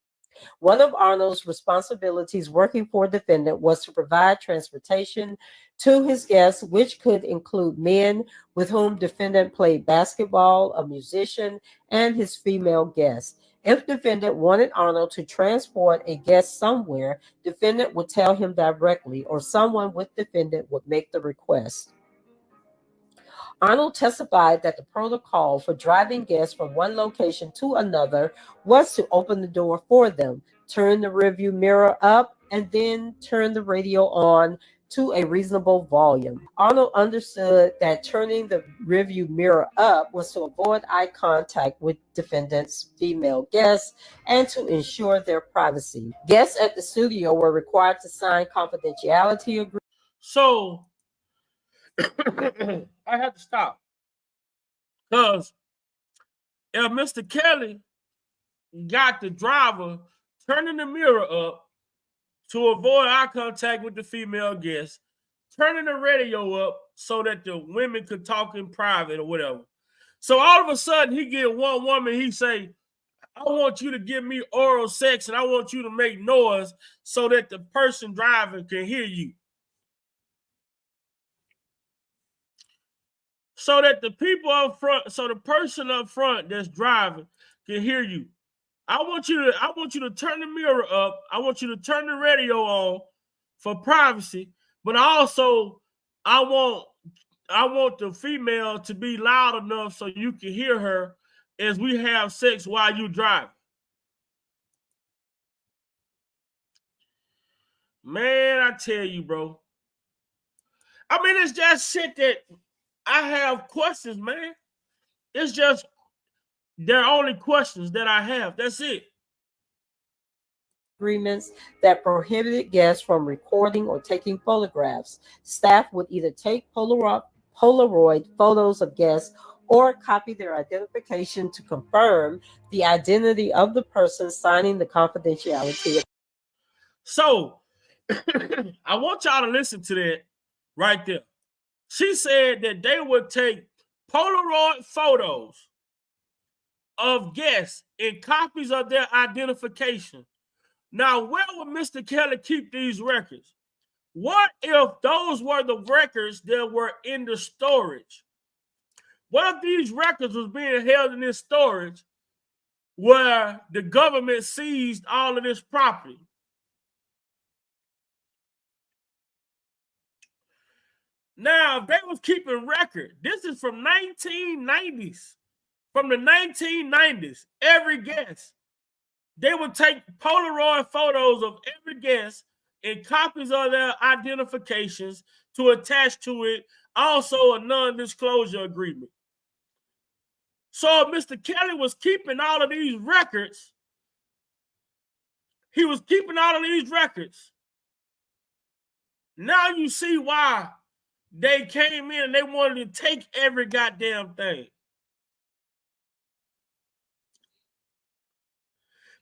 One of Arnold's responsibilities working for a defendant was to provide transportation to his guests, which could include men with whom defendant played basketball, a musician, and his female guests. If defendant wanted Arnold to transport a guest somewhere, defendant would tell him directly, or someone with defendant would make the request. Arnold testified that the protocol for driving guests from one location to another was to open the door for them, turn the rearview mirror up, and then turn the radio on to a reasonable volume. Arnold understood that turning the rearview mirror up was to avoid eye contact with defendant's female guests and to ensure their privacy. Guests at the studio were required to sign confidentiality agreements.
So I had to stop because if Mr. Kelly got the driver turning the mirror up to avoid eye contact with the female guest, turning the radio up so that the women could talk in private or whatever. So all of a sudden he get one woman, he say, I want you to give me oral sex and I want you to make noise so that the person driving can hear you. So that the people up front, so the person up front that's driving can hear you. I want you to turn the mirror up. I want you to turn the radio on for privacy, but also I want the female to be loud enough so you can hear her as we have sex while you driving. Man, I tell you, bro. I mean, it's just shit that I have questions, man. It's just they're only questions that I have. That's it.
Agreements that prohibited guests from recording or taking photographs. Staff would either take Polaroid photos of guests or copy their identification to confirm the identity of the person signing the confidentiality.
So I want y'all to listen to that right there. She said that they would take Polaroid photos of guests and copies of their identification. Now, where would Mr. Kelly keep these records? What if those were the records that were in the storage? What if these records was being held in this storage where the government seized all of this property? Now, if they was keeping record, this is from 1990s. From the 1990s, every guest, they would take Polaroid photos of every guest and copies of their identifications to attach to it, also a non-disclosure agreement. So if Mr. Kelly was keeping all of these records, he was keeping all of these records. Now you see why they came in and they wanted to take every goddamn thing.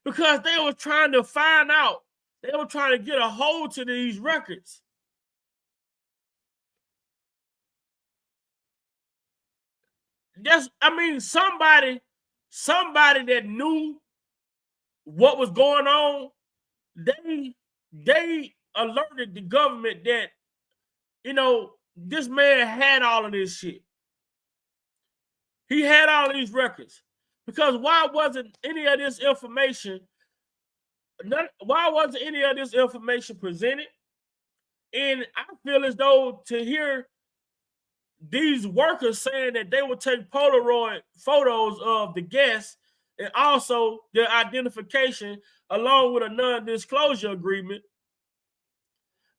Because they were trying to find out, they were trying to get a hold to these records. Somebody that knew what was going on, they alerted the government that, this man had all of this shit. He had all of these records. Because why wasn't any of this information presented? And I feel as though to hear these workers saying that they would take Polaroid photos of the guests and also their identification along with a non-disclosure agreement,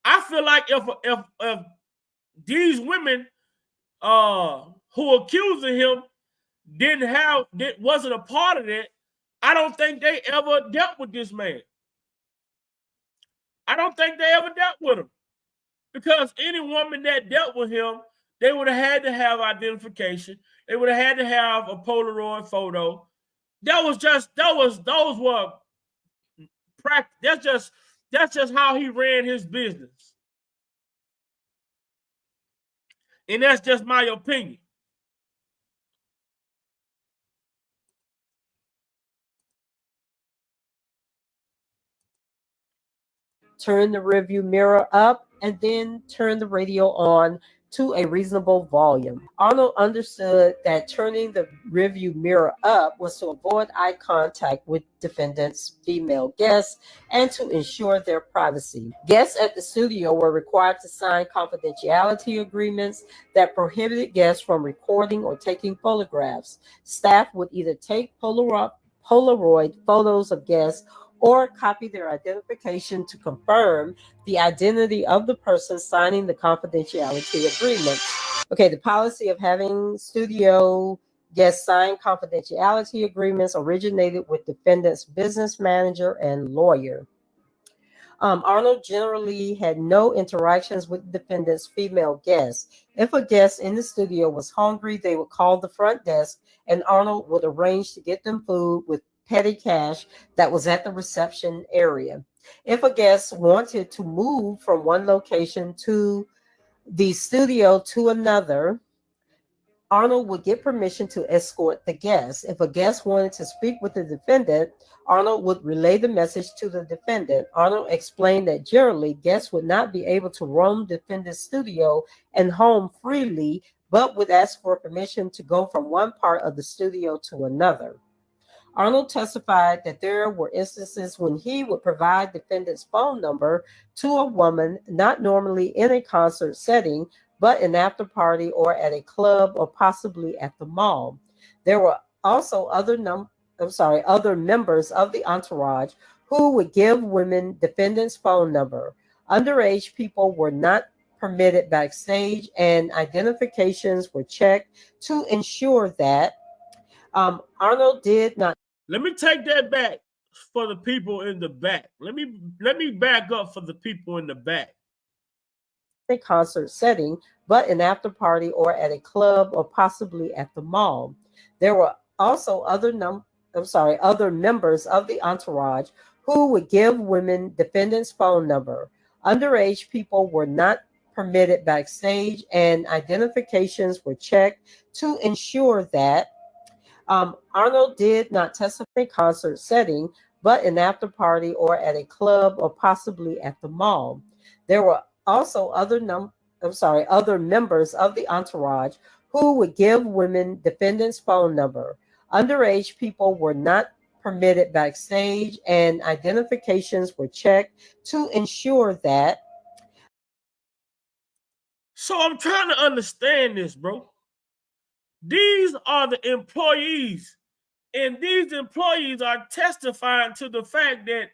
I feel like if these women who accusing him wasn't a part of that, I don't think they ever dealt with this man. I don't think they ever dealt with him. Because any woman that dealt with him, they would have had to have identification. They would have had to have a Polaroid photo. Those were practice. That's just how he ran his business. And that's just my opinion.
Turn the rearview mirror up, and then turn the radio on to a reasonable volume. Arnold understood that turning the rearview mirror up was to avoid eye contact with defendant's female guests and to ensure their privacy. Guests at the studio were required to sign confidentiality agreements that prohibited guests from recording or taking photographs. Staff would either take Polaroid photos of guests or copy their identification to confirm the identity of the person signing the confidentiality agreement. Okay, the policy of having studio guests sign confidentiality agreements originated with defendant's business manager and lawyer. Arnold generally had no interactions with defendant's female guests. If a guest in the studio was hungry, they would call the front desk and Arnold would arrange to get them food with petty cash that was at the reception area. If a guest wanted to move from one location to the studio to another, Arnold would get permission to escort the guest. If a guest wanted to speak with the defendant, Arnold would relay the message to the defendant. Arnold explained that generally guests would not be able to roam defendant's studio and home freely, but would ask for permission to go from one part of the studio to another. Arnold testified that there were instances when he would provide defendant's phone number to a woman, not normally in a concert setting, but an after party or at a club or possibly at the mall. There were also other members of the entourage who would give women defendant's phone number. Underage people were not permitted backstage, and identifications were checked to ensure that Arnold did not.
Let me take that back for the people in the back. Let me back up for the people in the back.
A concert setting, but an after party or at a club or possibly at the mall. There were also other members of the entourage who would give women defendant's phone number. Underage people were not permitted backstage, and identifications were checked to ensure that Arnold did not testify in a concert setting, but an after party or at a club or possibly at the mall. There were also other members of the entourage who would give women defendant's phone number. Underage people were not permitted backstage, and identifications were checked to ensure that.
So I'm trying to understand this, bro. These are the employees, and these employees are testifying to the fact that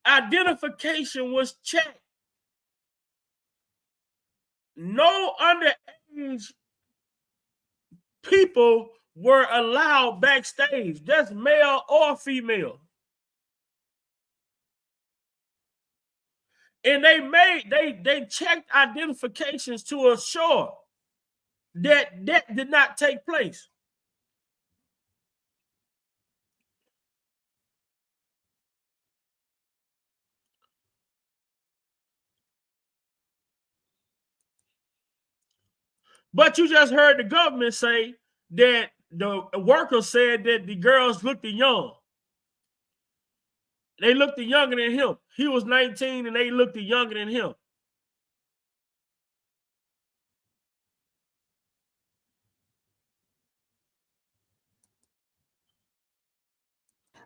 identification was checked. No underage people were allowed backstage. That's male or female. And they checked identifications to assure that did not take place. But you just heard the government say that the workers said that the girls looked young. They looked younger than him. He was 19 and they looked younger than him.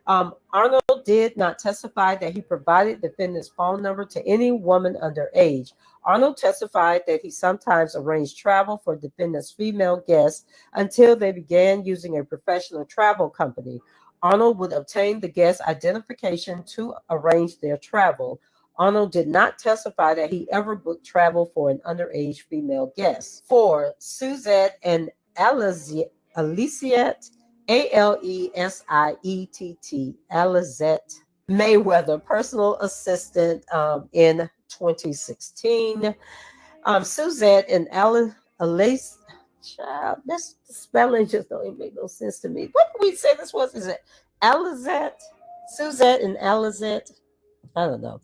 Arnold did not testify that he provided defendant's phone number to any woman underage. Arnold testified that he sometimes arranged travel for defendant's female guests until they began using a professional travel company. Arnold would obtain the guest's identification to arrange their travel. Arnold did not testify that he ever booked travel for an underage female guest. For Suzette and Aliciette, Alesiett, Alizette Mayweather, personal assistant in 2016. Suzette and Alice, child, this spelling just don't even make no sense to me. What did we say this was? Is it Alizette? Suzette and Alizette? I don't know.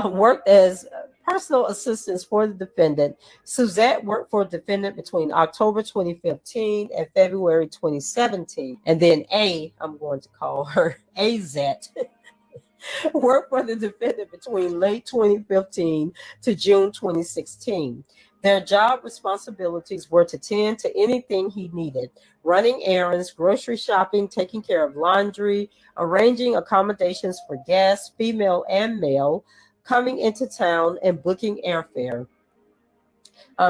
Worked as personal assistants for the defendant. Suzette worked for the defendant between October 2015 and February 2017. And then I'm going to call her Azette, worked for the defendant between late 2015 to June 2016. Their job responsibilities were to tend to anything he needed: running errands, grocery shopping, taking care of laundry, arranging accommodations for guests, female and male, coming into town, and booking airfare.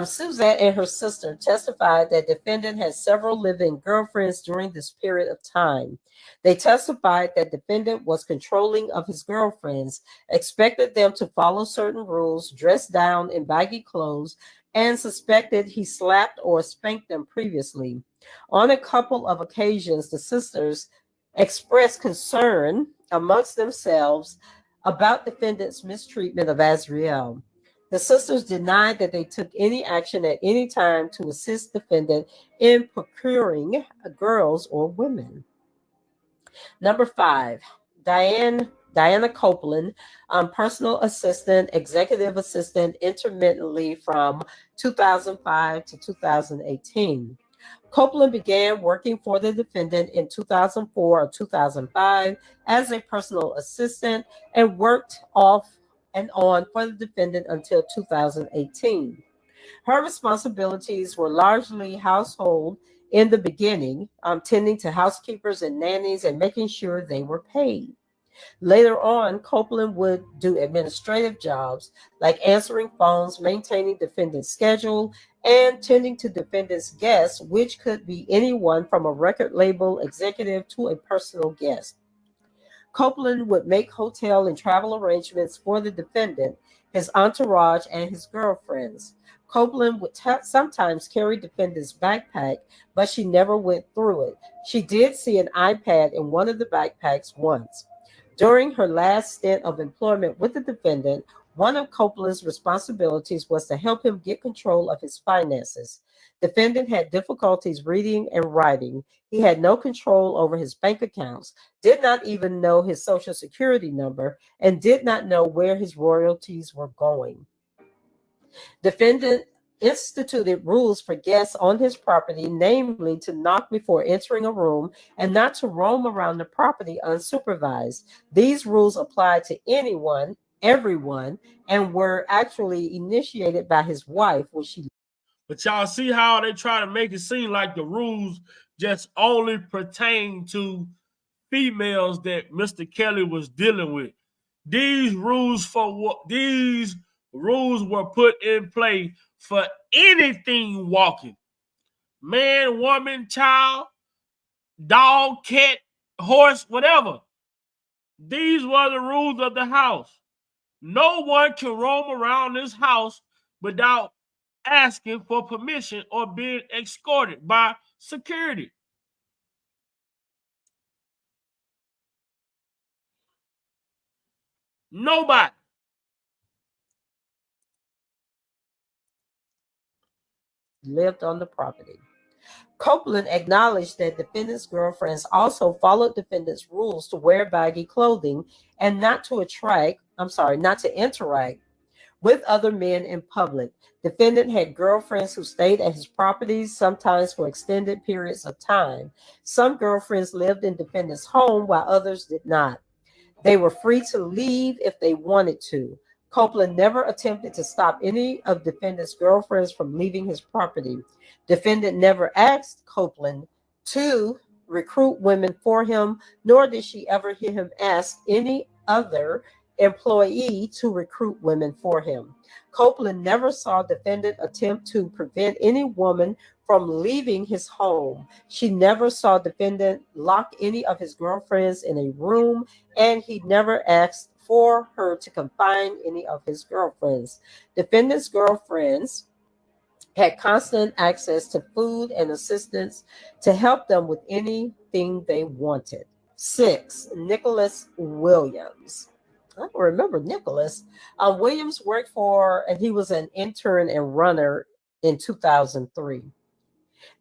Suzette and her sister testified that defendant had several live-in girlfriends during this period of time. They testified that defendant was controlling of his girlfriends, expected them to follow certain rules, dress down in baggy clothes, and suspected he slapped or spanked them previously. On a couple of occasions, the sisters expressed concern amongst themselves about defendant's mistreatment of Azriel. The sisters denied that they took any action at any time to assist defendant in procuring girls or women. Number 5, Diana Copeland, personal assistant, executive assistant, intermittently from 2005 to 2018. Copeland began working for the defendant in 2004 or 2005 as a personal assistant and worked off and on for the defendant until 2018. Her responsibilities were largely household in the beginning, tending to housekeepers and nannies and making sure they were paid. Later on, Copeland would do administrative jobs like answering phones, maintaining defendant's schedule, and tending to defendant's guests, which could be anyone from a record label executive to a personal guest. Copeland would make hotel and travel arrangements for the defendant, his entourage, and his girlfriends. Copeland would sometimes carry defendant's backpack, but she never went through it. She did see an iPad in one of the backpacks once. During her last stint of employment with the defendant, one of Copeland's responsibilities was to help him get control of his finances. Defendant had difficulties reading and writing. He had no control over his bank accounts, did not even know his social security number, and did not know where his royalties were going. Defendant instituted rules for guests on his property, namely to knock before entering a room and not to roam around the property unsupervised. These rules applied to anyone, everyone, and were actually initiated by his wife when she.
But y'all see how they try to make it seem like the rules just only pertain to females that Mr. Kelly was dealing with. These rules were put in play for anything walking. Man, woman, child, dog, cat, horse, whatever. These were the rules of the house. No one can roam around this house without asking for permission or being escorted by security. Nobody.
Lived on the property. Copeland acknowledged that defendant's girlfriends also followed defendant's rules to wear baggy clothing and not to interact with other men in public. Defendant had girlfriends who stayed at his properties, sometimes for extended periods of time. Some girlfriends lived in defendant's home while others did not. They were free to leave if they wanted to. Copeland never attempted to stop any of defendant's girlfriends from leaving his property. Defendant never asked Copeland to recruit women for him, nor did she ever hear him ask any other employee to recruit women for him. Copeland never saw defendant attempt to prevent any woman from leaving his home. She never saw defendant lock any of his girlfriends in a room, and he never asked for her to confine any of his girlfriends. Defendant's girlfriends had constant access to food and assistance to help them with anything they wanted. 6, Nicholas Williams. I don't remember Nicholas. Williams worked for, and he was an intern and runner in 2003.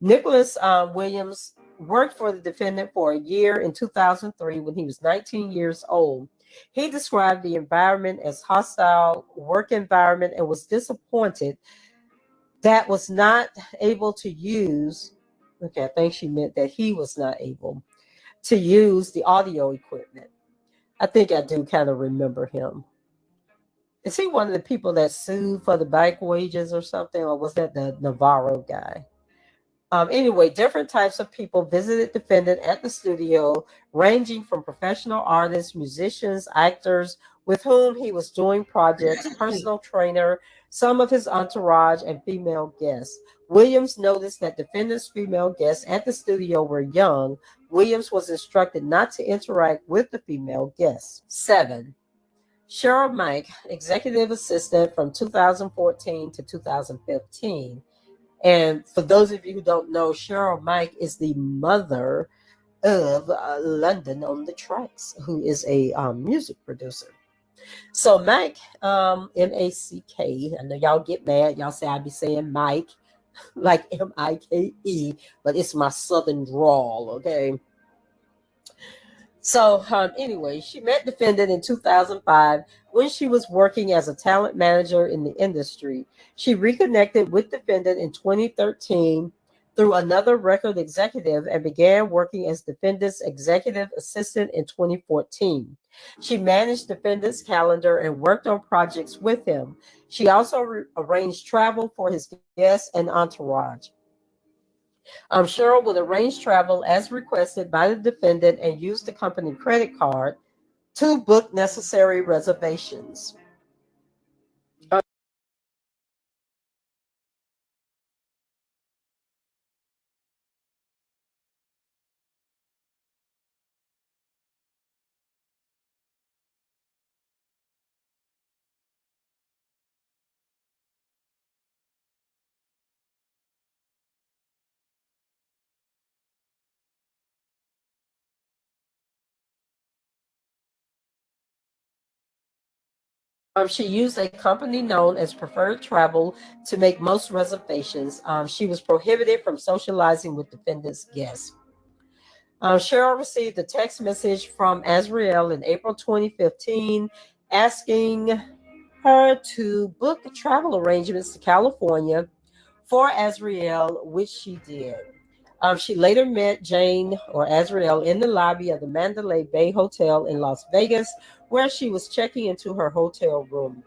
Nicholas Williams worked for the defendant for a year in 2003 when he was 19 years old. He described the environment as hostile work environment and was disappointed that was not able to use, okay, I think she meant that he was not able to use the audio equipment. I think I do kind of remember him. Is he one of the people that sued for the back wages or something, or was that the Navarro guy? Anyway, different types of people visited defendant at the studio, ranging from professional artists, musicians, actors with whom he was doing projects, personal trainer, some of his entourage, and female guests. Williams noticed that defendant's female guests at the studio were young. Williams was instructed not to interact with the female guests. 7. Cheryl Mike, executive assistant from 2014 to 2015. And for those of you who don't know, Cheryl Mike is the mother of London on the Tracks, who is a music producer. So Mike, M-A-C-K. I know y'all get mad. Y'all say I be saying Mike like M-I-K-E, but it's my southern drawl, okay? So anyway, she met defendant in 2005 when she was working as a talent manager in the industry. She reconnected with defendant in 2013 through another record executive and began working as defendant's executive assistant in 2014. She managed defendant's calendar and worked on projects with him. She also arranged travel for his guests and entourage. Cheryl would arrange travel as requested by the defendant and use the company credit card to book necessary reservations. She used a company known as Preferred Travel to make most reservations. She was prohibited from socializing with defendant's guests. Cheryl received a text message from Azriel in April 2015 asking her to book travel arrangements to California for Azriel, which she did. She later met Jane or Azriel in the lobby of the Mandalay Bay Hotel in Las Vegas, where she was checking into her hotel room.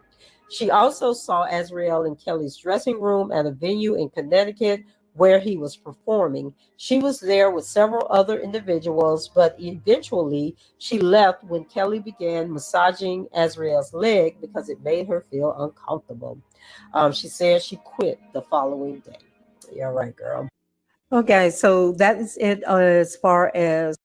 She also saw Azriel in Kelly's dressing room at a venue in Connecticut where he was performing. She was there with several other individuals, but eventually she left when Kelly began massaging Azriel's leg because it made her feel uncomfortable. She said she quit the following day. Yeah, right, girl. Okay, so that is it as far as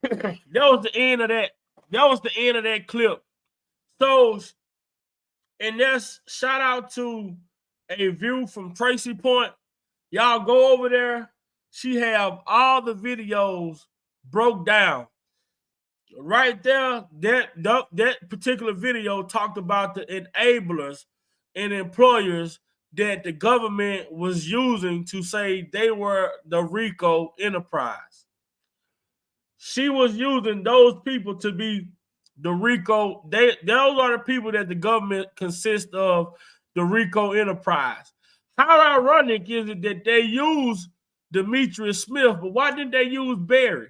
That was the end of that. That was the end of that clip. So, and that's shout out to A View from Tracy Point. Y'all go over there. She have all the videos broke down. right there, that particular video talked about the enablers and employers that the government was using to say they were the RICO enterprise. She was using those people to be the RICO. Those are the people that the government consists of, the RICO enterprise. How ironic is it that they use Demetrius Smith, but why didn't they use Barry?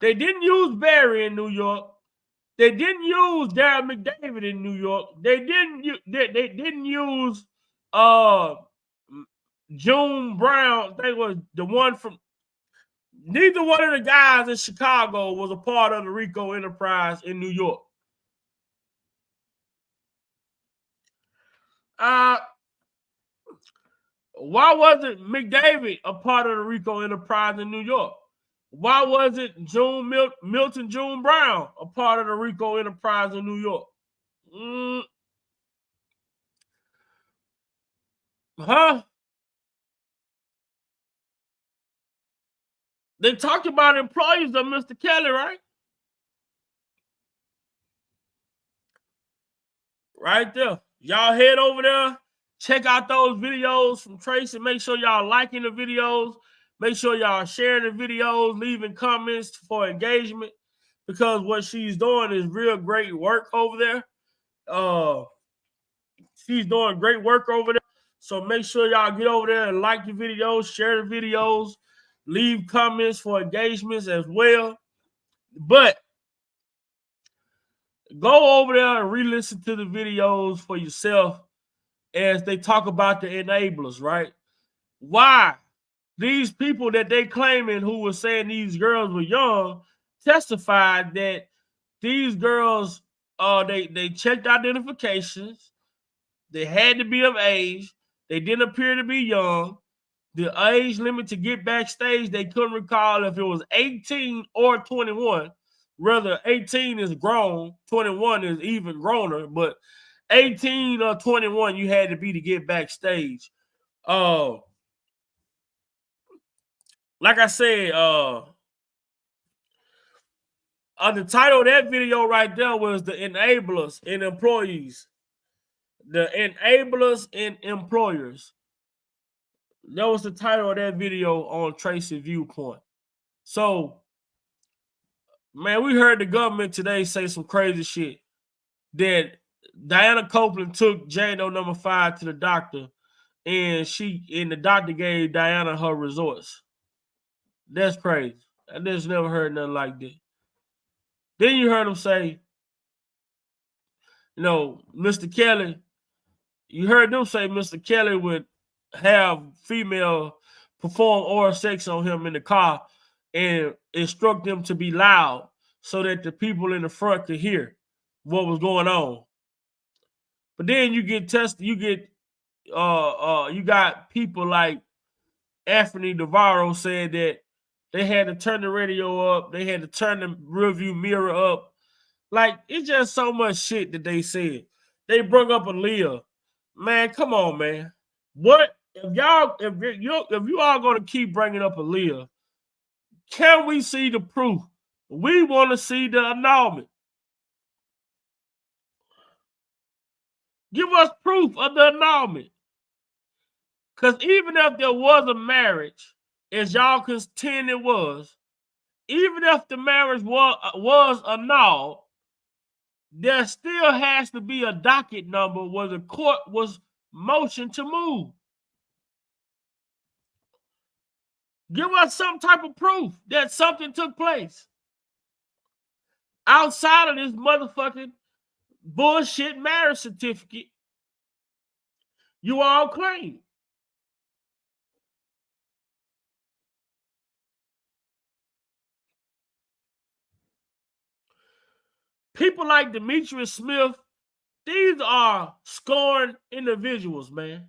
They didn't use Barry in New York. They didn't use Darren McDavid in New York. They didn't use June Brown. They was the one from. Neither one of the guys in Chicago was a part of the RICO enterprise in New York. Why wasn't McDavid a part of the RICO enterprise in New York? Why wasn't Milton June Brown a part of the RICO enterprise in New York? Huh? They talked about employees of Mr. Kelly, right? Right there. Y'all head over there. Check out those videos from Tracy. Make sure y'all liking the videos. Make sure y'all sharing the videos, leaving comments for engagement, because what she's doing is real great work over there. She's doing great work over there. So make sure y'all get over there and like the videos, share the videos, leave comments for engagements as well. But go over there and re-listen to the videos for yourself as they talk about the enablers, right? Why these people that they claiming who were saying these girls were young testified that these girls, they checked identifications, they had to be of age, they didn't appear to be young. The age limit to get backstage, they couldn't recall if it was 18 or 21. Rather, 18 is grown, 21 is even growner, but 18 or 21 you had to be to get backstage. Like I said, the title of that video right there was The Enablers and Employees. The Enablers and Employers. That was the title of that video on Tracy Viewpoint. So, man, we heard the government today say some crazy shit that Diana Copeland took Jano number 5 to the doctor, and the doctor gave Diana her results. That's crazy. I just never heard nothing like that. Then you heard him say, Mr. Kelly, you heard them say Mr. Kelly would have female perform oral sex on him in the car and instruct them to be loud so that the people in the front could hear what was going on. But then you get tested, you got people like Anthony Navarro said that they had to turn the radio up, they had to turn the rearview mirror up. Like, it's just so much shit that they said. They brought up Aaliyah. Man, come on, man. What if you all gonna keep bringing up Aaliyah? Can we see the proof? We want to see the annulment. Give us proof of the annulment. Because even if there was a marriage, as y'all contend it was, even if the marriage was annulled, there still has to be a docket number where the court was motioned to move. Give us some type of proof that something took place outside of this motherfucking bullshit marriage certificate you all claim. People like Demetrius Smith, these are scorned individuals, man.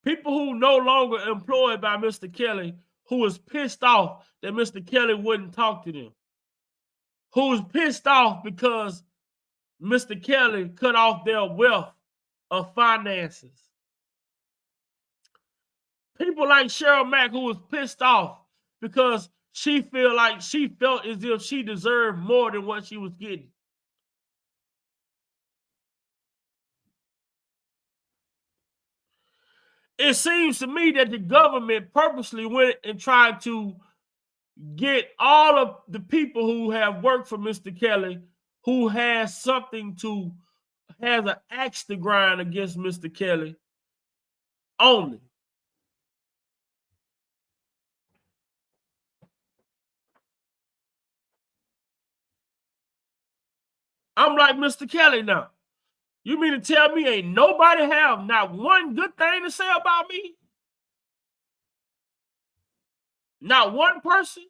People who no longer employed by Mr. Kelly, who was pissed off that Mr. Kelly wouldn't talk to them. Who was pissed off because Mr. Kelly cut off their wealth of finances. People like Cheryl Mack, who was pissed off because she felt as if she deserved more than what she was getting. It seems to me that the government purposely went and tried to get all of the people who have worked for Mr. Kelly, who has an axe to grind against Mr. Kelly only. I'm like, Mr. Kelly now. You mean to tell me ain't nobody have not one good thing to say about me? Not one person?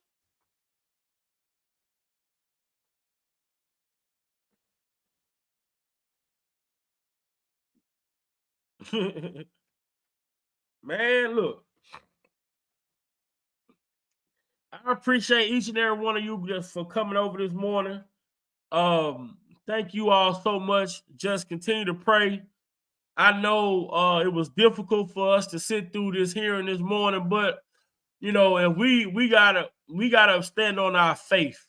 Man, look. I appreciate each and every one of you just for coming over this morning. Thank you all so much. Just continue to pray. I know it was difficult for us to sit through this hearing this morning, but you know, and we gotta stand on our faith.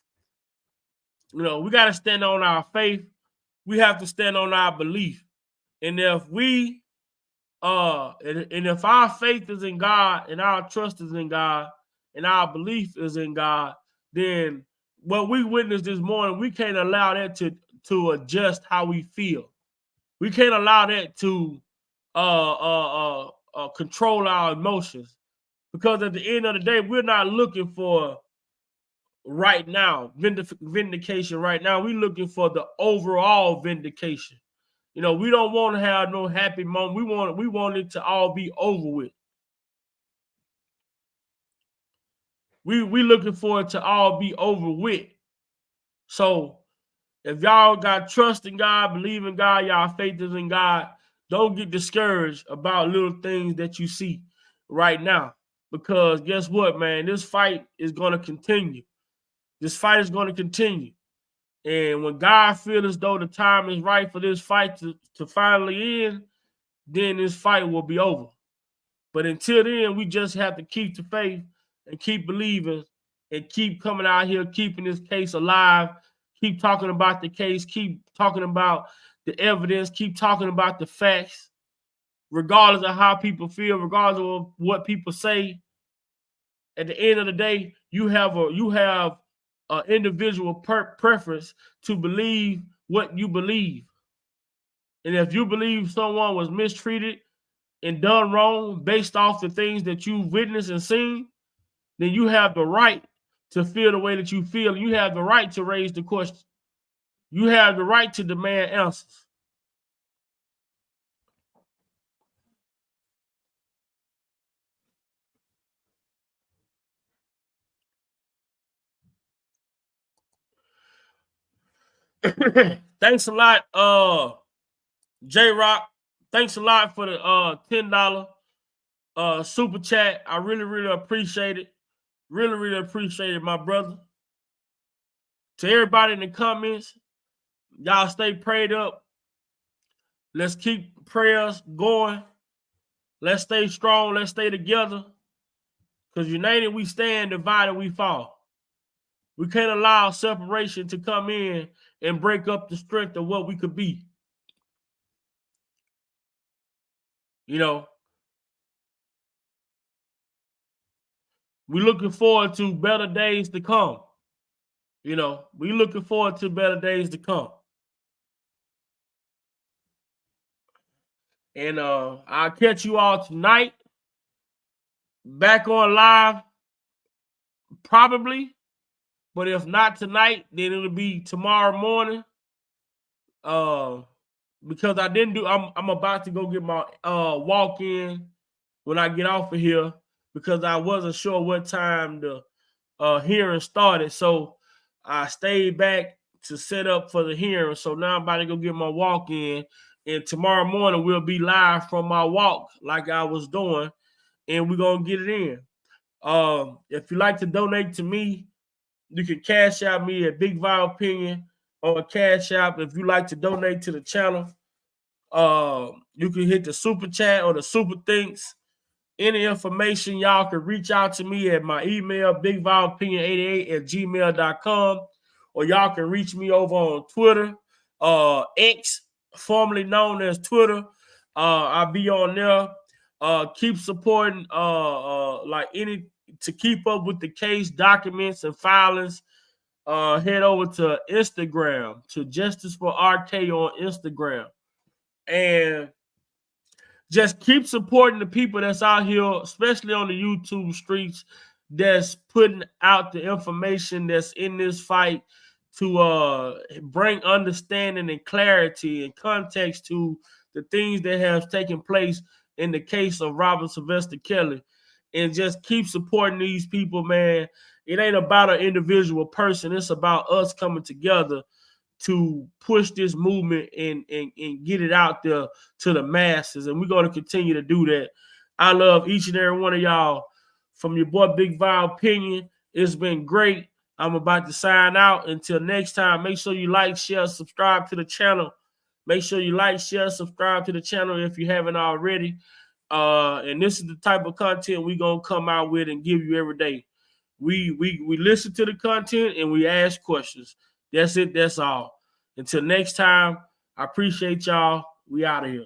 You know, we gotta stand on our faith. We have to stand on our belief. And if we and if our faith is in God and our trust is in God and our belief is in God, then what we witnessed this morning, we can't allow that to adjust how we feel. We can't allow that to control our emotions, because at the end of the day, we're not looking for right now vindication. Right now, we're looking for the overall vindication. You know, we don't want to have no happy moment. We want it to all be over with. We looking for it to all be over with. So if y'all got trust in God, believe in God, y'all faith is in God, don't get discouraged about little things that you see right now. Because guess what, man? This fight is going to continue. This fight is going to continue. And when God feels as though the time is right for this fight to finally end, then this fight will be over. But until then, we just have to keep the faith and keep believing and keep coming out here, keeping this case alive, keep talking about the case, keep talking about the evidence, keep talking about the facts, regardless of how people feel, regardless of what people say. At the end of the day, you have an individual preference to believe what you believe. And if you believe someone was mistreated and done wrong based off the things that you've witnessed and seen, then you have the right to feel the way that you feel. You have the right to raise the question. You have the right to demand answers. Thanks a lot, J Rock. Thanks a lot for the $10 super chat. I really appreciate it. Really appreciate it, my brother. To everybody in the comments, y'all stay prayed up. Let's keep prayers going. Let's stay strong. Let's stay together. Because united we stand, divided we fall. We can't allow separation to come in and break up the strength of what we could be. You know, we're looking forward to better days to come. You know, we're looking forward to better days to come. And I'll catch you all tonight. Back on live, probably. But if not tonight, then it'll be tomorrow morning. Because I'm about to go get my walk in when I get off of here, because I wasn't sure what time the hearing started. So I stayed back to set up for the hearing. So now I'm about to go get my walk in. And tomorrow morning we'll be live from my walk like I was doing. And we're going to get it in. If you like to donate to me, you can cash out me at Big Vial Opinion on Cash App. If you like to donate to the channel, you can hit the super chat or the super thanks. any information, y'all can reach out to me at my email, bigvilepinion88@gmail.com, or y'all can reach me over on Twitter, X, formerly known as Twitter. I'll be on there. Keep supporting like any to keep up with the case documents and filings. Head over to Instagram, to Justice for R.Kelly on Instagram, and just keep supporting the people that's out here, especially on the YouTube streets, that's putting out the information that's in this fight to bring understanding and clarity and context to the things that have taken place in the case of Robert Sylvester Kelly. And just keep supporting these people, man. It ain't about an individual person. It's about us coming together to push this movement and get it out there to the masses. And we're going to continue to do that. I love each and every one of y'all. From your boy, Big Vibe Opinion, it's been great. I'm about to sign out. Until next time, make sure you like, share, subscribe to the channel. Make sure you like, share, subscribe to the channel if you haven't already. And this is the type of content we're going to come out with and give you every day. We listen to the content and we ask questions. That's it. That's all. Until next time, I appreciate y'all. We out of here.